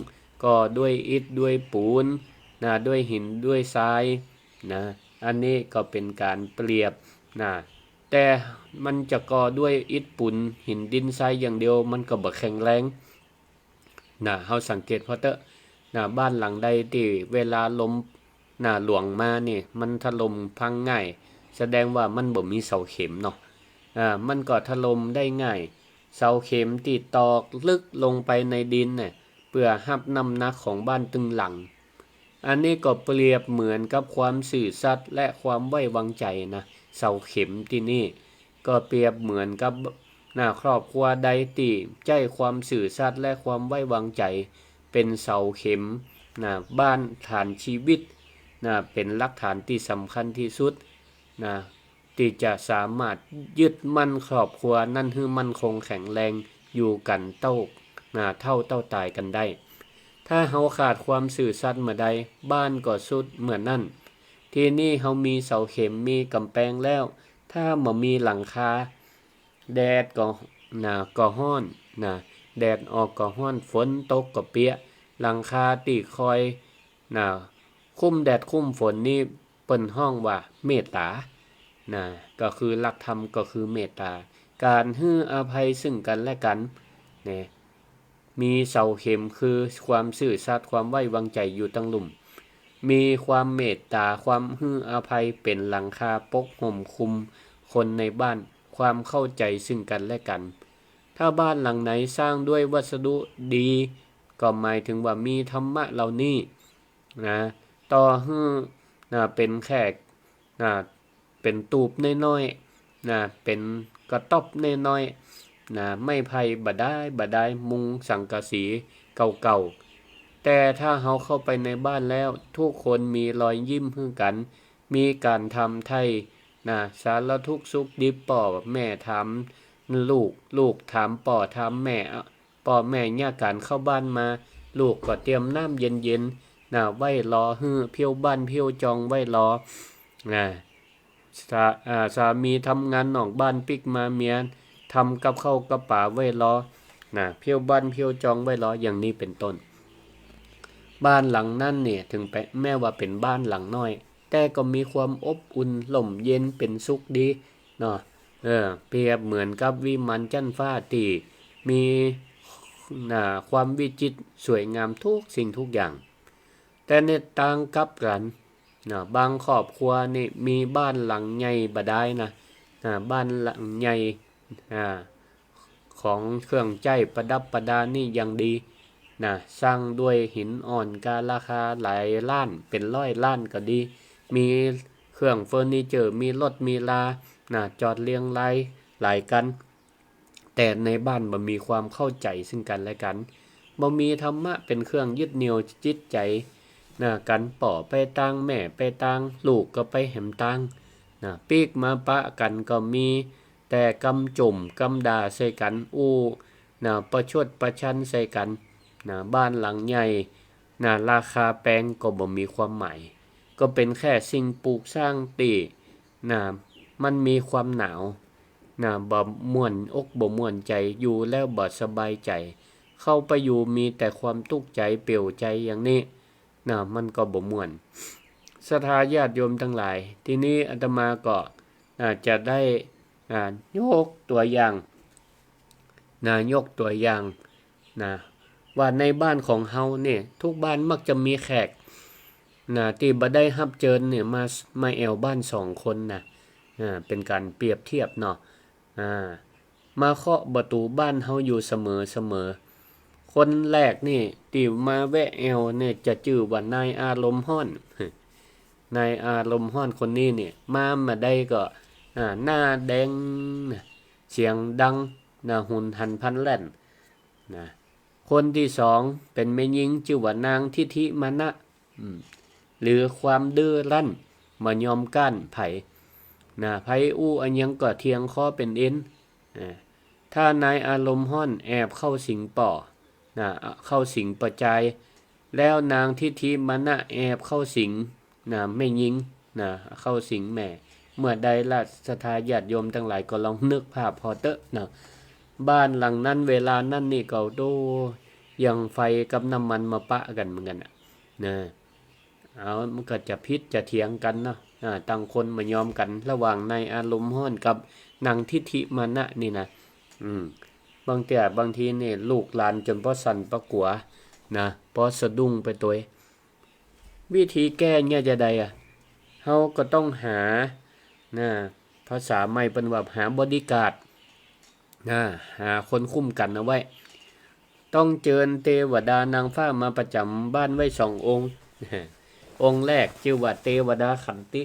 ก่อด้วยอิฐด้วยปูนด้วยหินด้วยทรายอันนี้ก็เป็นการเปรียบแต่มันจะก่อด้วยอิฐปูนหินดินทรายอย่างเดียวมันก็บ่แข็งแรงเฮาสังเกตพอเตอะบ้านหลังใดที่เวลาลมหลวงมานี่มันถล่มพังง่ายแสดงว่ามันบ่มีเสาเข็มเนาะมันก็ถล่มได้ง่ายเสาเข็มที่ตอกลึกลงไปในดินเนี่ยเพื่อรับน้ำหนักของบ้านตึงหลังอันนี้ก็เปรียบเหมือนกับความซื่อสัตย์และความไว้วางใจเสาเข็มที่นี่ก็เปรียบเหมือนกับครอบครัวใดที่ใจความสื่อสัตย์และความไว้วางใจเป็นเสาเข็มบ้านฐานชีวิตเป็นหลักฐานที่สำคัญที่สุดที่จะสามารถยึดมั่นครอบครัวนั่นให้มั่นคงแข็งแรงอยู่กันเท่าตายกันได้ถ้าเฮาขาดความสื่อสัตย์เมื่อใดบ้านก็สุดเหมือนนั่นที่นี่เฮามีเสาเข็มมีกำแพงแล้วถ้าบ่มีหลังคาแดดก็ร้อนแดดออกก็ร้อนฝนตกก็เปียกหลังคาที่คอยคุ้มแดดคุ้มฝนนี่เปิ้นห้องว่าเมตตาก็คือหลักธรรมก็คือเมตตาการให้อภัยซึ่งกันและกันมีเสาเข็มคือความซื่อสัตย์ความไว้วางใจอยู่ตั้งลุ่มมีความเมตตาความให้อภัยเป็นหลังคาปกห่มคุมคนในบ้านความเข้าใจซึ่งกันและกันถ้าบ้านหลังไหนสร้างด้วยวัสดุดีก็หมายถึงว่ามีธรรมะเหล่านี้ต่อให้เป็นแค่เป็นตูบน้อยๆเป็นกระต๊อบน้อยๆไม่ไผ่บ่ได้มุงสังกะสีเก่าๆแต่ถ้าเฮาเข้าไปในบ้านแล้วทุกคนมีรอยยิ้มให้กันมีการทำไทยสารทุกข์สุขดิบป่อแม่ถามลูกถามป่อถามแม่ป่อแม่ย่าการเข้าบ้านมาลูกก็เตรียมน้ำเย็นๆไว้รอฮื้อเพียวบ้านเพียวจองไว้รอสามีทำงานนอกบ้านปิกมาเมียทำกับข้าวกับป่าไว้รอเพียวบ้านเพียวจองไว้รออย่างนี้เป็นต้นบ้านหลังนั้นเนี่ยถึงแม้ว่าเป็นบ้านหลังน้อยแต่ก็มีความอบอุ่นล่มเย็นเป็นสุขดีเนาะเปรียบเหมือนกับวิมานจันทร์ฟ้าที่มีความวิจิตรสวยงามทุกสิ่งทุกอย่างแต่ในต่างกับกันบางครอบครัวนี่มีบ้านหลังใหญ่บ่ได้บ้านหลังใหญ่ของเครื่องใช้ประดับประดานี่ยังดีสร้างด้วยหินอ่อนการาคาหลายล้านเป็นร้อยล้านก็ดีมีเครื่องเฟอร์นิเจอร์มีรถมีลาจอดเรียงรายหลายกันแต่ในบ้านบ่มีความเข้าใจซึ่งกันและกันบ่มีธรรมะเป็นเครื่องยึดเหนี่ยวจิตใจกันป่อไปต่างแม่ไปต่างลูกก็ไปแหมต่างปีกมาปะกันก็มีแต่กำจุ่มกำด่าใส่กันประชดประชันใส่กันบ้านหลังใหญ่ราคาแพงก็บ่มีความหมายก็เป็นแค่สิ่งปลูกสร้างตีมันมีความหนาวบ่ม่วนอกบ่ม่วนใจอยู่แล้วบ่สบายใจเข้าไปอยู่มีแต่ความทุกข์ใจเปลี่ยวใจอย่างนี้มันก็บ่ม่วนศรัทธาญาติโยมทั้งหลายทีนี้อาตมาก็จะได้ยกตัวอย่างว่าในบ้านของเฮาเนี่ยทุกบ้านมักจะมีแขกที่บ่ได้รับเชิญเนี่ยมาแอวบ้าน2คนเป็นการเปรียบเทียบเนาะมาเคาะประตูบ้านเฮาอยู่เสมอคนแรกนี่ที่มาแวะแอวเนี่ยจะชื่อว่านายอารมณ์ร้อนนายอารมณ์ร้อนคนนี้เนี่ยมาได้ก็หน้าแดงเสียงดังหุ่นหันพลันแล่นคนที่2เป็นแม่หญิงชื่อว่านางทิธิมนะหรือความดื้อรั้น มายอมก้านไผไผอู้อันยังก็เทียงข้อเป็นเอ็นถ้านายอารมณ์ห้อนแอบเข้าสิงป่อเข้าสิงประจายแล้วนางทิฐิมณะแอบเข้าสิงไม่ยิงเข้าสิงแม่เมื่อใดล่ะศรัทธาญาติโยมทั้งหลายก็ลองนึกภาพพอเตอะบ้านหลังนั้นเวลานั้นนี่ก็โดยังไฟกับน้ำมันมาปะกันเหมือนกันเอามันก็จะพิษจะเถียงกันต่างคนมายอมกันระหว่างในอารมณ์ห้อนกับนางทิฐิมานะนี่นะบางทีนี่ลูกหลานจนเพราะสั่นเพราะกลัวเพราะสะดุ้งไปตัววิธีแก้เนี่ยจะใดเฮาก็ต้องหาภาษาใหม่เป็นว่าหาบอดี้การ์ดหาคนคุ้มกันเอาไว้ต้องเจิญเทวดานางฟ้ามาประจำบ้านไว้2 องค์องค์แรกชื่อว่าเทวดาขันติ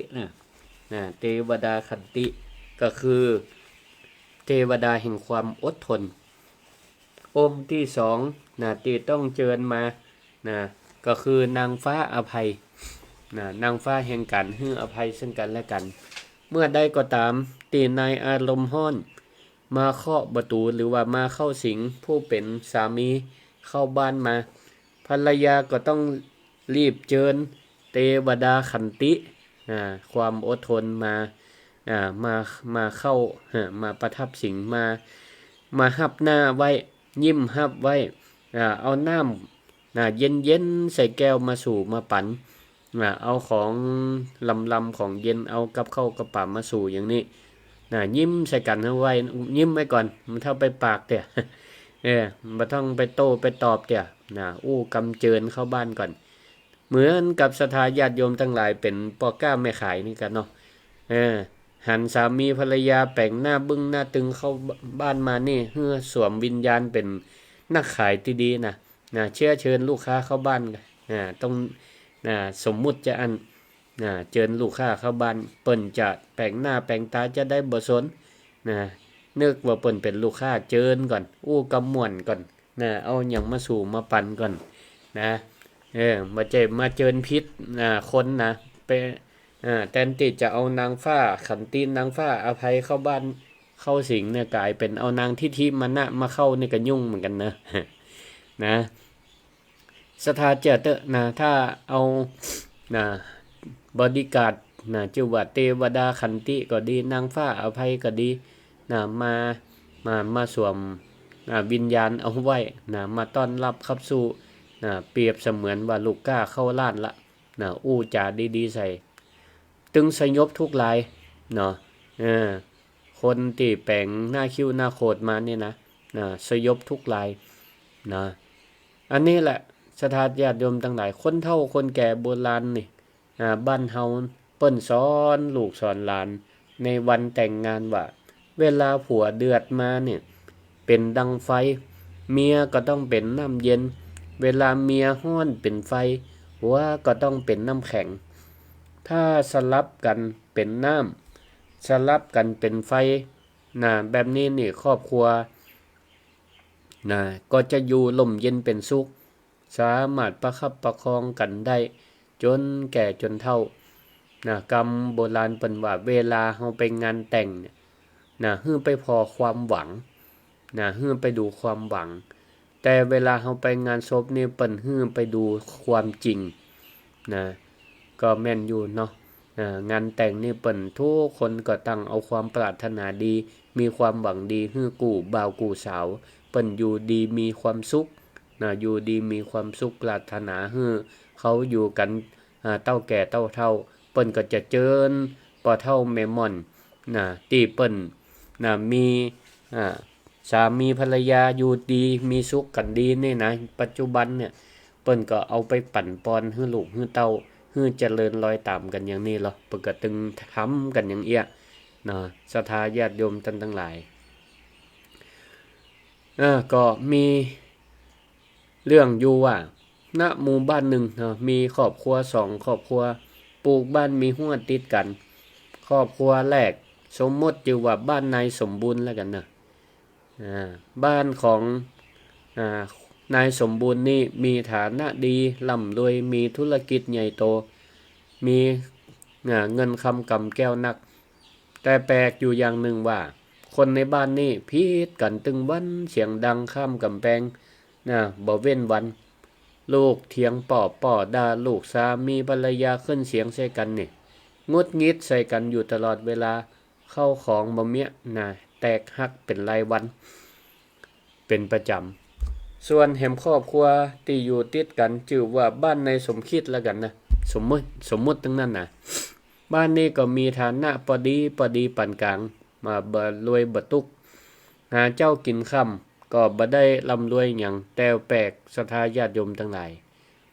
เทวดาขันติก็คือเทวดาแห่งความอดทนองค์ที่2ที่ต้องเจิญมาก็คือนางฟ้าอภัยนางฟ้าแห่งการให้อภัยซึ่งกันและกันเมื่อใดก็ตามตีนายอารมณ์ห้อนมาเคาะประตูหรือว่ามาเข้าสิงผู้เป็นสามีเข้าบ้านมาภรรยาก็ต้องรีบเจิญเทวดาขันติความอดทนมาเข้ามาประทับสิงมาหับหน้าไว้ยิ้มหับไว้เอาน้ำเย็นใส่แก้วมาสู่มาปั่นเอาของลำของเย็นเอากับข้าวกับป่ามาสู่อย่างนี้ยิ้มใส่กันเอาไว้ยิ้มไว้ก่อนมันเท่าไปปากเตี่ยมาต้องไปโต้ไปตอบเตี่ยอู้กำเจิญเข้าบ้านก่อนเหมือนกับศรัทธาญาติโยมทั้งหลายเป็นปอก้าแม่ขายนี่กันเนาะหันสามีภรรยาแปลงหน้าบึ้งหน้าตึงเข้าบ้านมานี่เพื่อสวมวิญญาณเป็นนักขายที่ดีเชื่อเชิญลูกค้าเข้าบ้านต้องสมมุติจะเชิญลูกค้าเข้าบ้านเปิ้นจะแปลงหน้าแปลงตาจะได้บ่สนนึกว่าเปิ้นเป็นลูกค้าเชิญก่อนอู้กำม่วนก่อนเอาหยังมาสู่มาปั่นก่อนมาเจิญพิษคนไปแทนที่จะเอานางฟ้าขันตีนนางฟ้าอภัยเข้าบ้านเข้าสิงเนี่ยกลายเป็นเอานางทิฐิมานะมาเข้านี่ก็ยุ่งเหมือนกันนะศรัทธาเจตถ้าเอาบอดี้การ์ดชื่อว่าเทวดาขันติก็ดีนางฟ้าอภัยก็ดีมาสวมวิญญาณเอาไว้มาต้อนรับขับสู่เปรียบเสมือนว่าลูกก้าเข้าล้านละอู้จาดีๆใส่ตึงสยบทุกลายคนที่แปลงหน้าคิ้วหน้าโคดมาเนี่ยสยบทุกลายอันนี้แหละศรัทธาญาติโยมทั้งหลายคนเฒ่าคนแก่โบราณนี่บ้านเฮาเปิ้นสอนลูกสอนหลานในวันแต่งงานว่าเวลาผัวเดือดมาเนี่ยเป็นดังไฟเมียก็ต้องเป็นน้ำเย็นเวลาเมียห้อนเป็นไฟหัวก็ต้องเป็นน้ำแข็งถ้าสลับกันเป็นน้ำสลับกันเป็นไฟแบบนี้นี่ครอบครัวก็จะอยู่ล่มเย็นเป็นสุขสามารถประคับประคองกันได้จนแก่จนเฒ่ากรรมโบราณเปิ้นว่าเวลาเฮาไปงานแต่งฮื้อไปพอความหวังฮื้อไปดูความหวังแต่เวลาเฮาไปงานศพนี่เปิ้นฮื้อไปดูความจริงก็แม่นอยู่เนาะงานแต่งนี่เปิ้นทุกคนก็ตั้งเอาความปรารถนาดีมีความหวังดีฮื้อกู่บ่าวกู่สาวเปิ้นอยู่ดีมีความสุขอยู่ดีมีความสุขปรารถนาฮื้อเขาอยู่กันเต้าแก่เต้าเฒ่าเปิ้นก็จะเจิญปอเฒ่าแม่ม่อนที่เปิ้นมีสามีภรรยาอยู่ดีมีสุขกันดีนี่ปัจจุบันเนี่ยเปิ้นก็เอาไปปั่นปอนให้ลูกให้เต้าให้เจริญรอยตามกันอย่างนี้เหรอเปิ้นก็ตึงทำกันอย่างเอี้ยศรัทธาญาติโยมท่านทั้งหลายก็มีเรื่องอยู่ว่าณหมู่บ้านหนึ่งมีครอบครัว2ครอบครัวปลูกบ้านมีห้วยติดกันครอบครัวแรกสมมติอยู่ว่าบ้านนายสมบูรณ์แล้วกันบ้านของนายสมบูรณ์นี่มีฐานะดีร่ำรวยมีธุรกิจใหญ่โตมี เงินคำกำแก้วนักแต่แปลกอยู่อย่างหนึ่งว่าคนในบ้านนี่พีดกันตึงวันเสียงดังข้ามกำแพงบ่เว้นวันลูกเถียงป่อด่าลูกสามีภรรยาขึ้นเสียงใส่กันนี่งุดงิดใส่กันอยู่ตลอดเวลาเข้าของบ่เมียแตกหักเป็นรายวันเป็นประจำส่วนแหมครอบครัวที่อยู่ติดกันชื่อว่าบ้านในสมคิดแล้วกันนะสมมุติทั้งนั้นนะบ้านนี้ก็มีฐานะพอดีปานกลางมาบ่รวยบ่ตุกหาเจ้ากินค่ำก็บ่ได้ร่ำรวยหยังแต่แปลกศรัทธาญาติโยมทั้งหลาย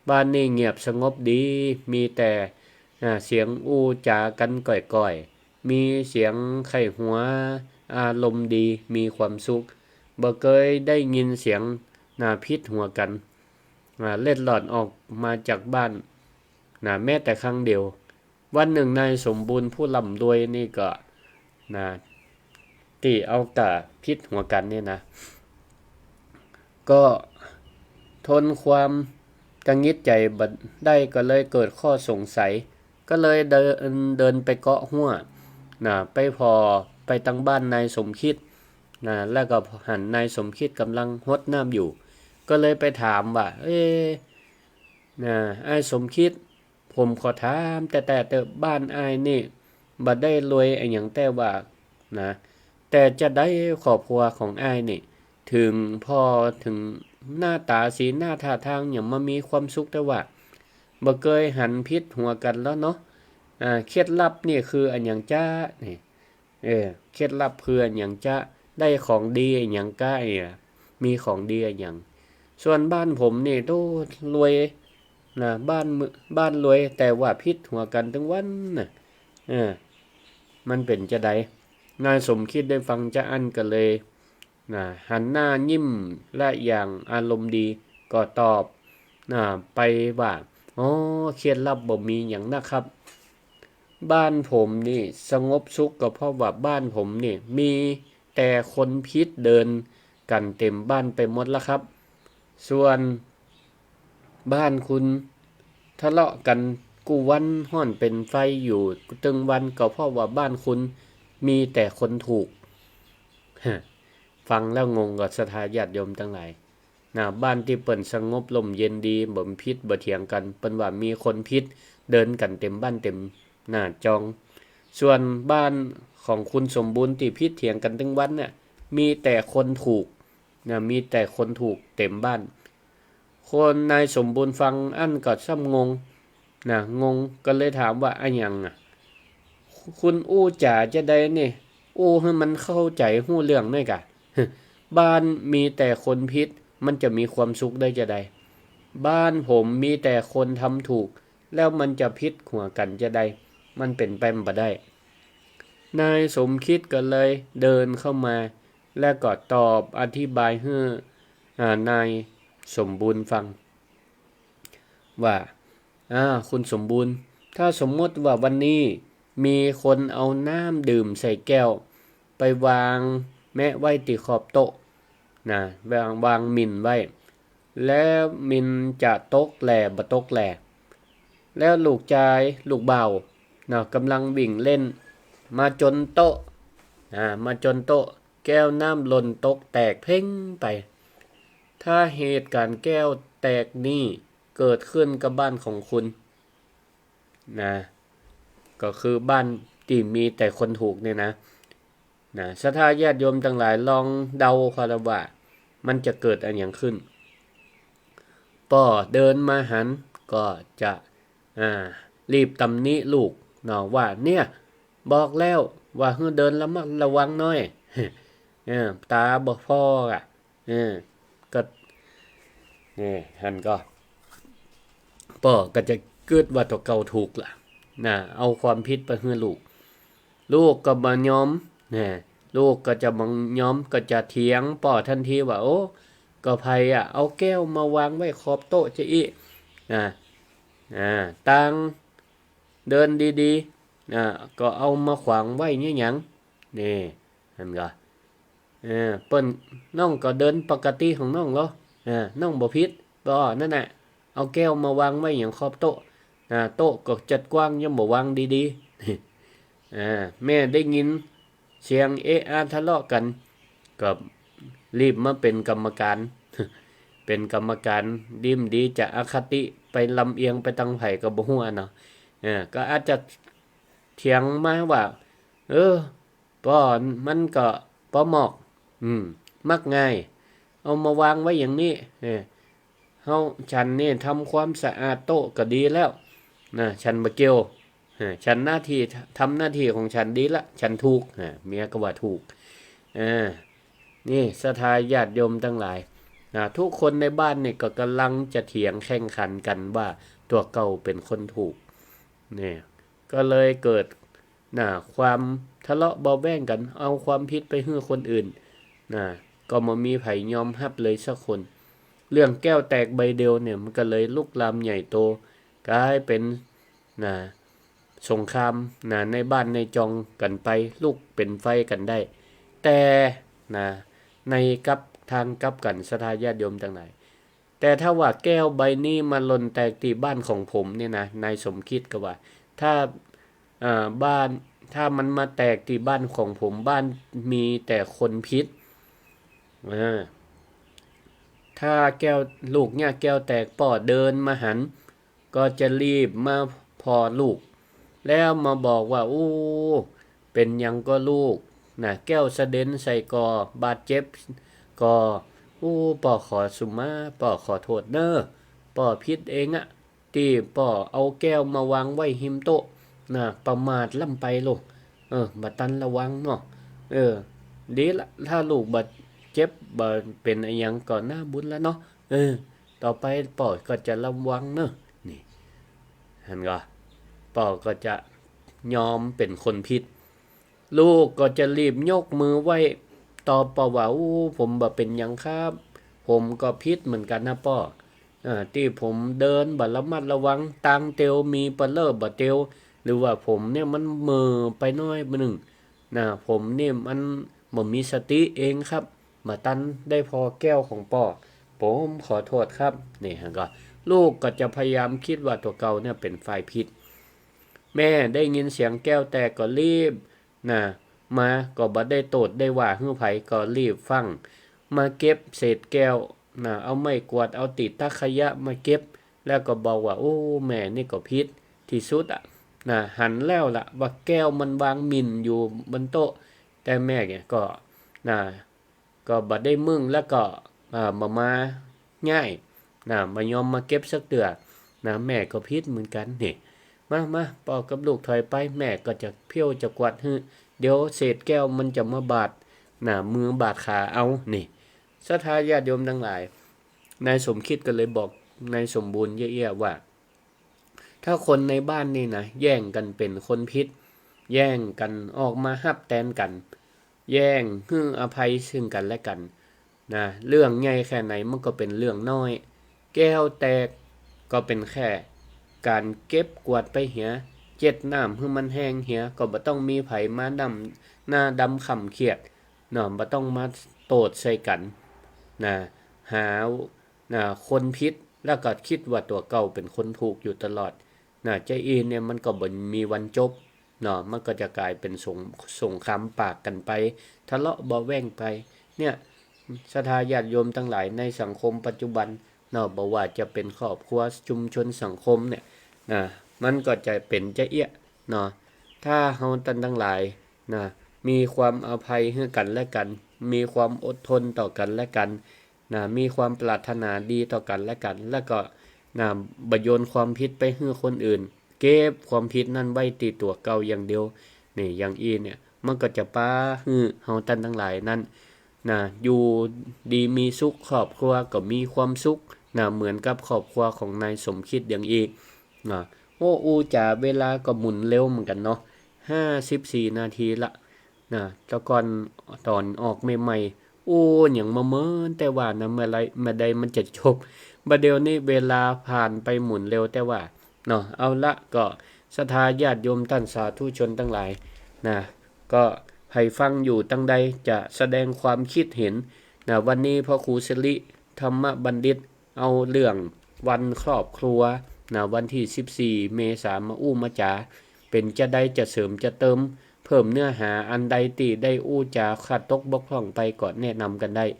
บ้านนี้เงียบสงบดีมีแต่เสียงอู้จากันก่อยๆมีเสียงไข้หัวอารมณ์ดีมีความสุขบ่เคยได้ยินเสียงพิษหัวกันเล็ดหลอดออกมาจากบ้านแม้แต่ครั้งเดียววันหนึ่งนายสมบูรณ์ผู้ร่ำรวยนี่ก็ที่เอากะพิษหัวกันเนี่ยนะก็ทนความกังยิดใจบัดได้ก็เลยเกิดข้อสงสัยก็เลยเดินไปเกาะหัวไปพอไปตั้งบ้านนายสมคิดแล้วก็หันนายสมคิดกำลังรดน้ำอยู่ก็เลยไปถามว่าไอ้สมคิดผมขอถามแต่บ้านอ้ายนี่บ่ได้รวยหยังแต่ว่าแต่จะได้ครอบครัวของอ้ายนี่ถึงพอถึงหน้าตาสีหน้าท่าทางหยังมามีความสุขแต่ว่าบ่เคยหันพิษหัวกันแล้วเนาะเคล็ดลับนี่คืออันหยังจ้านี่เคล็ดลับคืออันหยังจ้าได้ของดีอันหยังก้ามีของดีอันหยังส่วนบ้านผมนี่โตรวยบ้านรวยแต่ว่าพิษหัวกันทั้งวันมันเป็นจะใดนายสมคิดได้ฟังจะอั้นก็เลยหันหน้ายิ้มและอย่างอารมณ์ดีก็ตอบไปว่าเคล็ดลับบ่มีหยังนะครับบ้านผมนี่สงบสุขก็เพราะว่าบ้านผมนี่มีแต่คนพิษเดินกันเต็มบ้านไปหมดแล้วครับส่วนบ้านคุณทะเลาะกันกูวันห้อนเป็นไฟอยู่ตึงวันก็เพราะว่าบ้านคุณมีแต่คนถูกฟังแล้วงงกับศรัทธาญาติโยมทั้งหลายบ้านที่เปิ่นสงบลมเย็นดีบ่มีพิษบ่เถียงกันเปิ้นว่ามีคนพิษเดินกันเต็มบ้านเต็มจองส่วนบ้านของคุณสมบูรณ์ที่พิษเถียงกันทั้งวันเนี่ยมีแต่คนถูกมีแต่คนถูกเต็มบ้านคนนายสมบูรณ์ฟังอันก็ซ้ำงงก็เลยถามว่าอะหยังคุณอู้จ๋าจะได้นี่อู้ให้มันเข้าใจฮู้เรื่องหน่อยกะ บ้านมีแต่คนพิษมันจะมีความสุขได้จะได้บ้านผมมีแต่คนทำถูกแล้วมันจะพิษหัวกันจะได้มันเป็นไปบ่ได้นายสมคิดก็เลยเดินเข้ามาและก็ตอบอธิบายให้นายสมบูรณ์ฟังว่าคุณสมบูรณ์ถ้าสมมติว่าวันนี้มีคนเอาน้ำดื่มใส่แก้วไปวางแม้ไว้ที่ขอบโต๊ะวางมินไว้แล้วมินจะตกแหล่บ่ตกแหล่แล้วลูกชายลูกเบากำลังวิ่งเล่นมาจนโต๊ะแก้วน้ำหล่นตกแตกเพ่งไปถ้าเหตุการณ์แก้วแตกนี่เกิดขึ้นกับบ้านของคุณก็คือบ้านที่มีแต่คนถูกเนี่ยศรัทธาญาติโยมทั้งหลายลองเดาคาราว่ามันจะเกิดอันอย่างขึ้นป่อเดินมาหันก็จะรีบตำหนิลูกว่าเนี่ยบอกแล้วว่าให้เดินระวังหน่อย ตาบ่พอก็นี่หันก็ป่อก็จะเกิดว่าตัวเก่าถูกล่ะเอาความผิดไปให้ลูกก็บ่ยอมลูกก็จะบังยอมก็จะเถียงป่อทันทีว่าโอ้ก็ไผเอาแก้วมาวางไว้ขอบโต๊ะจะอีตังเดินดีๆก็เอามาขวางไว้เนี่ยหยังนี่หั่นก็เปิ้นน้องก็เดินปกติของน้องเหรอน้องบ่ผิดบ่นั่นน่ะเอาแก้วมาวางไว้หยังขอบโต๊ะ โต๊ะก็จัดกว้างยังบ่วางดีๆแม่ได้ยินเสียงเอะอะทะเลาะกันก็รีบมาเป็นกรรมการ เป็นกรรมการดิมดีจะอคติไปลำเอียงไปทางไผก็บ่ฮู้เนาะก็อาจจะเถียงมาว่าป้อมันก็ป้อหมอกมักง่ายเอามาวางไว้อย่างนี้ฉันนี่ทำความสะอาดโต๊ะก็ดีแล้วนะฉันบ่เกี่ยวฉันหน้าที่ทำหน้าที่ของฉันดีละฉันถูกเมียก็ว่าถูกนี่ศรัทธาญาติโยมทั้งหลายทุกคนในบ้านนี่ก็กำลังจะเถียงแข่งขันกันว่าตัวเก่าเป็นคนถูกนี่ก็เลยเกิดความทะเลาะเบาะแว้งกันเอาความผิดไปให้คนอื่นก็บ่มีไผยอมรับเลยสักคนเรื่องแก้วแตกใบเดียวเนี่ยมันก็เลยลุกลามใหญ่โตกลายเป็นสงครามในบ้านในจองกันไปลุกเป็นไฟกันได้แต่ในกับทางกับกันศรัทธาญาติโยมทั้งหลายแต่ถ้าว่าแก้วใบนี้มาหล่นแตกที่บ้านของผมเนี่ยนะนายสมคิดก็ว่าถ้าบ้านถ้ามันมาแตกที่บ้านของผมบ้านมีแต่คนพิษถ้าแก้วลูกเนี่ยแก้วแตกป่อเดินมาหันก็จะรีบมาพอลูกแล้วมาบอกว่าเป็นยังก็ลูกแก้วสะเด็นใส่กอบาดเจ็บก็ป่อขอสุมาป่อขอโทษเนอป่อพิษเองที่ป่อเอาแก้วมาวางไว้หิมโต๊ะประมาทล่ำไปลูกบัดตันระวังเนาะดีละถ้าลูกบัดเจ็บบ่เป็นอะไรยังก่อนหน้าบุญแล้วเนาะต่อไปป่อก็จะระวังเนอะนี่เห็นก็ป่อก็จะยอมเป็นคนผิดลูกก็จะรีบยกมือไหว้ตอบป่อว่าผมบ่เป็นหยังครับผมก็ผิดเหมือนกันนะป่อที่ผมเดินบ่ระมัดระวังตังเตียวมีปะเลิบบ่เตียวหรือว่าผมเนี่ยมันเมอไปน้อยหนึ่งผมเนี่ยมันบ่มีสติเองครับมาตันได้พอแก้วของป่อผมขอโทษครับนี่ฮะก็ลูกก็จะพยายามคิดว่าตัวเก่าเนี่ยเป็นฝ่ายผิดแม่ได้ยินเสียงแก้วแตกก็รีบมาก็บ่ได้โตดได้ว่าฮื้อไผก็รีบฟังมาเก็บเศษแก้วเอาไม้กวาดเอาติดตะขยะมาเก็บแล้วก็บอกว่าแม่นี่ก็ผิดที่สุดหันแล้วล่ะว่าแก้วมันวางหมิ่นอยู่บนโต๊ะแต่แม่เนี่ยก็บ่ได้มึงแล้วก็มาง่ายมายอมมาเก็บสักเตือแม่ก็ผิดเหมือนกันนี่มาป่อกับลูกถอยไปแม่ก็จะเพี้ยวจะกวาดเดี๋ยวเศษแก้วมันจะมาบาดมือบาดขาเอานี่ศรัทธาญาติโยมทั้งหลายนายสมคิดก็เลยบอกนายสมบูรณ์เยี่ยๆว่าถ้าคนในบ้านนี่แย่งกันเป็นคนพิษแย่งกันออกมาฮับแตนกันแย่งให้อภัยซึ่งกันและกันเรื่องใหญ่แค่ไหนมันก็เป็นเรื่องน้อยแก้วแตกก็เป็นแค่การเก็บกวาดไปเหียเจ็ดน้ำให้มันแห้งเหียก็บ่ต้องมีไผมาดำหน้าดำขำเขียดบ่ต้องมาโตดใส่กันหาคนพิษแล้วก็คิดว่าตัวเก่าเป็นคนถูกอยู่ตลอดใจอีนเนี่ยมันก็บ่มีวันจบมันก็จะกลายเป็นสงครามปากกันไปทะเลาะเบาะแว้งไปเนี่ยศรัทธาญาติโยมทั้งหลายในสังคมปัจจุบันบ่ว่าจะเป็นครอบครัวชุมชนสังคมเนี่ยมันก็จะเป็นจะเอี้ยถ้าเฮาทั้งหลายมีความอภัยให้กันและกันมีความอดทนต่อกันและกันมีความปรารถนาดีต่อกันและกันแล้วก็บ่โยนความผิดไปให้คนอื่นเก็บความผิดนั้นไว้ติดตัวเก่าอย่างเดียวนี่อย่างเนี่ยมันก็จะป้าให้เฮาทั้งหลายนั้นอยู่ดีมีสุขครอบครัวก็มีความสุขเหมือนกับครอบครัวของนายสมคิดอย่างอีกจ่าเวลาก็หมุนเร็วเหมือนกันเนาะ54นาทีละแต่ก่อนตอนออกใหม่ๆอย่างมาเมินแต่ว่าเมื่อใดมันจะจบบัดเดี๋ยวนี้เวลาผ่านไปหมุนเร็วแต่ว่าเอาละก็ศรัทธาญาติโยมท่านสาธุชนทั้งหลายก็ให้ฟังอยู่ตั้งใดจะแสดงความคิดเห็นวันนี้พ่อครูสิริธรรมบัณฑิตเอาเรื่องวันครอบครัว วันที่14เมษายนมาอู้มาจาเป็นจะได้จะเสริมจะเติมเพิ่มเนื้อหาอันใดติได้อู้จาขาดตกบกพร่องไปก็แนะนำกันได้064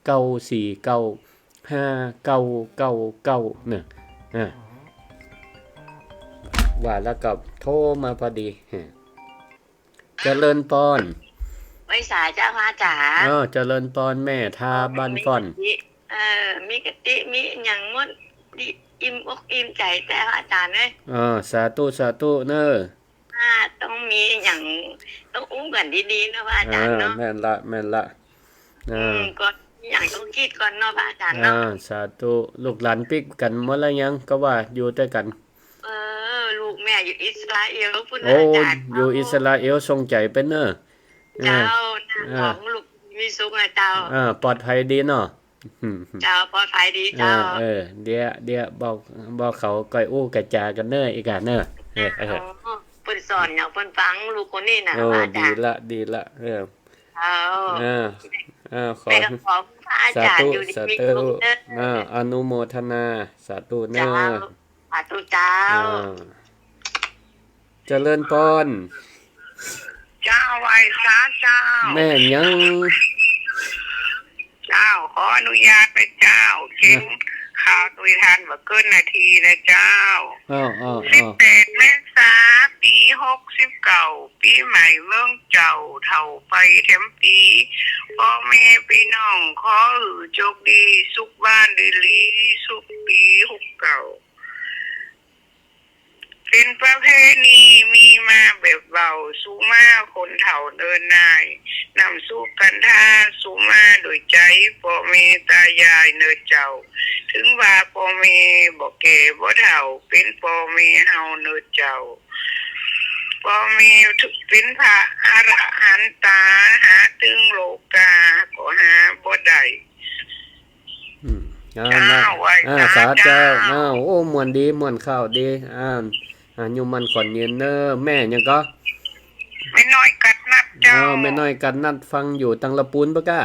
949 5999เนี่ยว่าแล้วก็โทรมาพอดีเจริญปอนไม่สายจ้าพระจ๋าเจริญปอนแม่ทาบ้านฟ่อนมีกะติมีอย่างงดดิอิ่มอกอิ่มใจแต่พระอาจารย์เลยสาธุสาธุเนอะต้องมีอย่างต้องอุ้มกันดีๆนะพระอาจารย์เนาะแม่นละก็อย่างต้องคิดก่อนเนาะพระอาจารย์เนาะสาธุลูกหลานปิกกันหมดแล้วยังก็ว่าอยู่ด้วยกันลูกแม่อยู่อิสราเอลพุ่นอาจารย์อยู่อิสราเอลส่งใจเป็นเนอะเจ้าของลูกมีสุขนะเจ้าปลอดภัยดีเนาะเจ้าปลอดภัยดีเจ้าเดี๋ยวบอกเขาก้อยอู้กระจากันเนอะอีกอ่ะเนอะเพิ่นสอนอย่างเพิ่นฟังลูกคนนี้น่ะอาจารย์ดีละขอสาธุสาธุอนุโมทนาสาธุเนอะสาธุเจ้าเจริญพรเจ้าไว้สาเจ้าแม่ยังเจ้าขออนุญาตไปเจ้าเขียนข่าวตุยทันว่าเกินนาทีนะเจ้า18 เมษายน ปี69ปีใหม่เมืองเจ้าเท่าไปเต็มปีพ่อแม่พี่น้องขอโชคดีสุขบ้านดีลีสุขปี69เป็นประเพณีมีมาแบบเบาสู้มาคนเฒ่าเดินนายนำสู้กันท่าสู้มาโดยใจพ่อแม่ตายายเนื้อเจ้าถึงว่าพ่อแม่บ่แก่บ่เฒ่าเป็นพ่อแม่เฮาเนื้อเจ้าพ่อแม่ทุกเป็นพระอรหันตาหาถึงโลกาก็หาบ่ได้สาเจ้าโอ้ม่วนดีม่วนข้าวดีอยู่มันขอนเย็นเนอแม่ยังก็ไม่น้อยกัดนัดเจ้าไม่น้อยกัดนัดฟังอยู่ตังละปูนปะก้า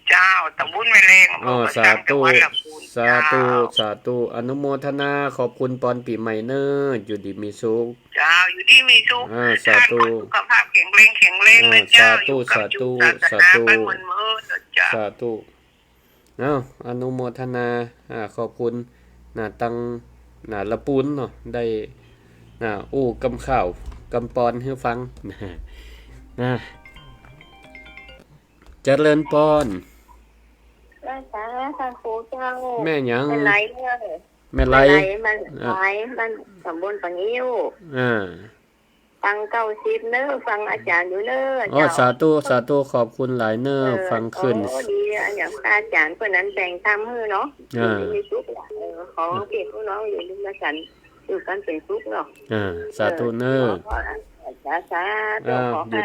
เจ้าตะบุญไม่แรงสาธุอนุโมทนาขอบคุณปอนปีใหม่เนออยู่ดีมีสุขเจ้าอยู่ดีมีสุขสาธุสุขภาพแข็งแรงนะเจ้าสาธุสาธุอนุโมทนาขอบคุณตังละปูนเนาะได้อู้กำข่าวกำปอนให้ฟังเจริญปอนแม่ยังแม่ไรมันสมบูรณ์ปังยิ้วฟัง90เนอฟังอาจารย์อยู่เนอสาธุขอบคุณหลายเนอฟังขึ้นดีอย่างอาจารย์คนนั้นแต่งทำให้เนาะมีสุขขอเก็บน้องอยู่ด้วยกันอยู่กันเป็นสุขเนาะสาธุเนอสาธุขอให้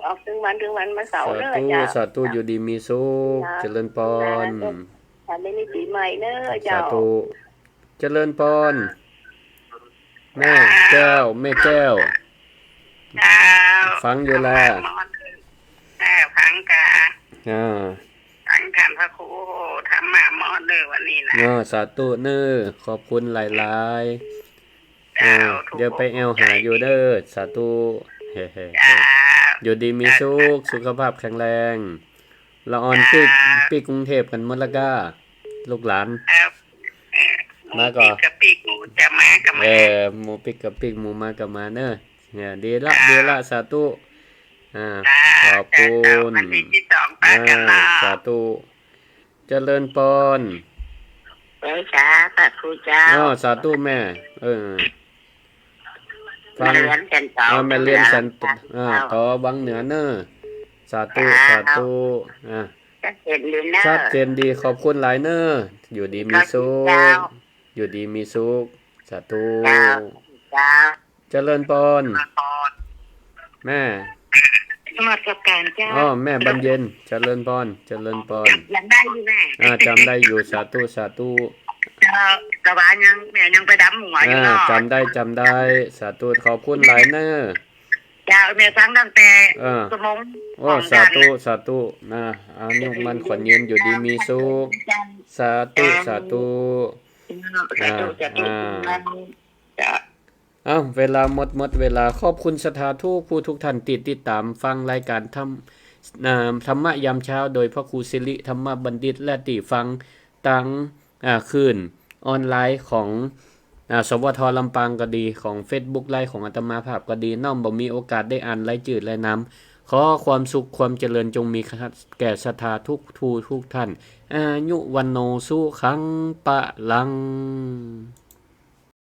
ออกถึงวันมาเสาร์เนอจ้าสาธุอยู่ดีมีสุขเจริญพรได้มีปีใหม่เนอเจ้าสาธุเจริญพรแม่แก้วฟังอยู่แล้วฟังกาฟังท่านพระครูธรรมะมอดเลยวันนี้นะสาธุเนอขอบคุณหลายๆเดี๋ยวไปแอวหาอยู่เด้อสาธุอยู่ดีมีสุขภาพแข็งแรงละออนปีกรุงเทพกันหมดละก้าลูกหลานมาก่อนกับปีกหมูจะมากับมาหมูปีกกับปีกหมูมากับมาเนอะเนี่ยดีละสาธุขอบคุณสาธุเจริญปอนพระครูเจ้าสาธุแม่ฟังแม่เรียนสันต่อบังเหนือเนอะสาธุชัดเจนดีขอบคุณหลายเนอะอยู่ดีมีสุขสาธุเจริญปอนแม่มากับการเจ้าแม่บรรเย็นเจริญพรจำได้อยู่แม่จำได้อยู่สาธุกะว่าแม่ยังไปดำหัวอยู่เนาะจำได้สาธุขอบคุณหลายเนอะเจ้าแม่ฟังตั้งแต่สมองสาธุอายุมันขวัญยืนอยู่ดีมีสุขสาธุ สาธุสาธุจะ เวลาหมดเวลาขอบคุณสถาทูผู้ทุกท่านติดตามฟังรายการธรรมะยามเช้าโดยพระครูสิริธรรมบัณฑิตและติฟังตั้งคืนออนไลน์ของสวทลำปางก็ดีของ Facebook ไลฟ์ของอาตมาภาพก็ดีน้อมบ่มีโอกาสได้อ่านรายจืดรายน้ำขอความสุขความเจริญจงมีแก่ศรัทธาทุกท่านอายุวันโนสุขังปะลัง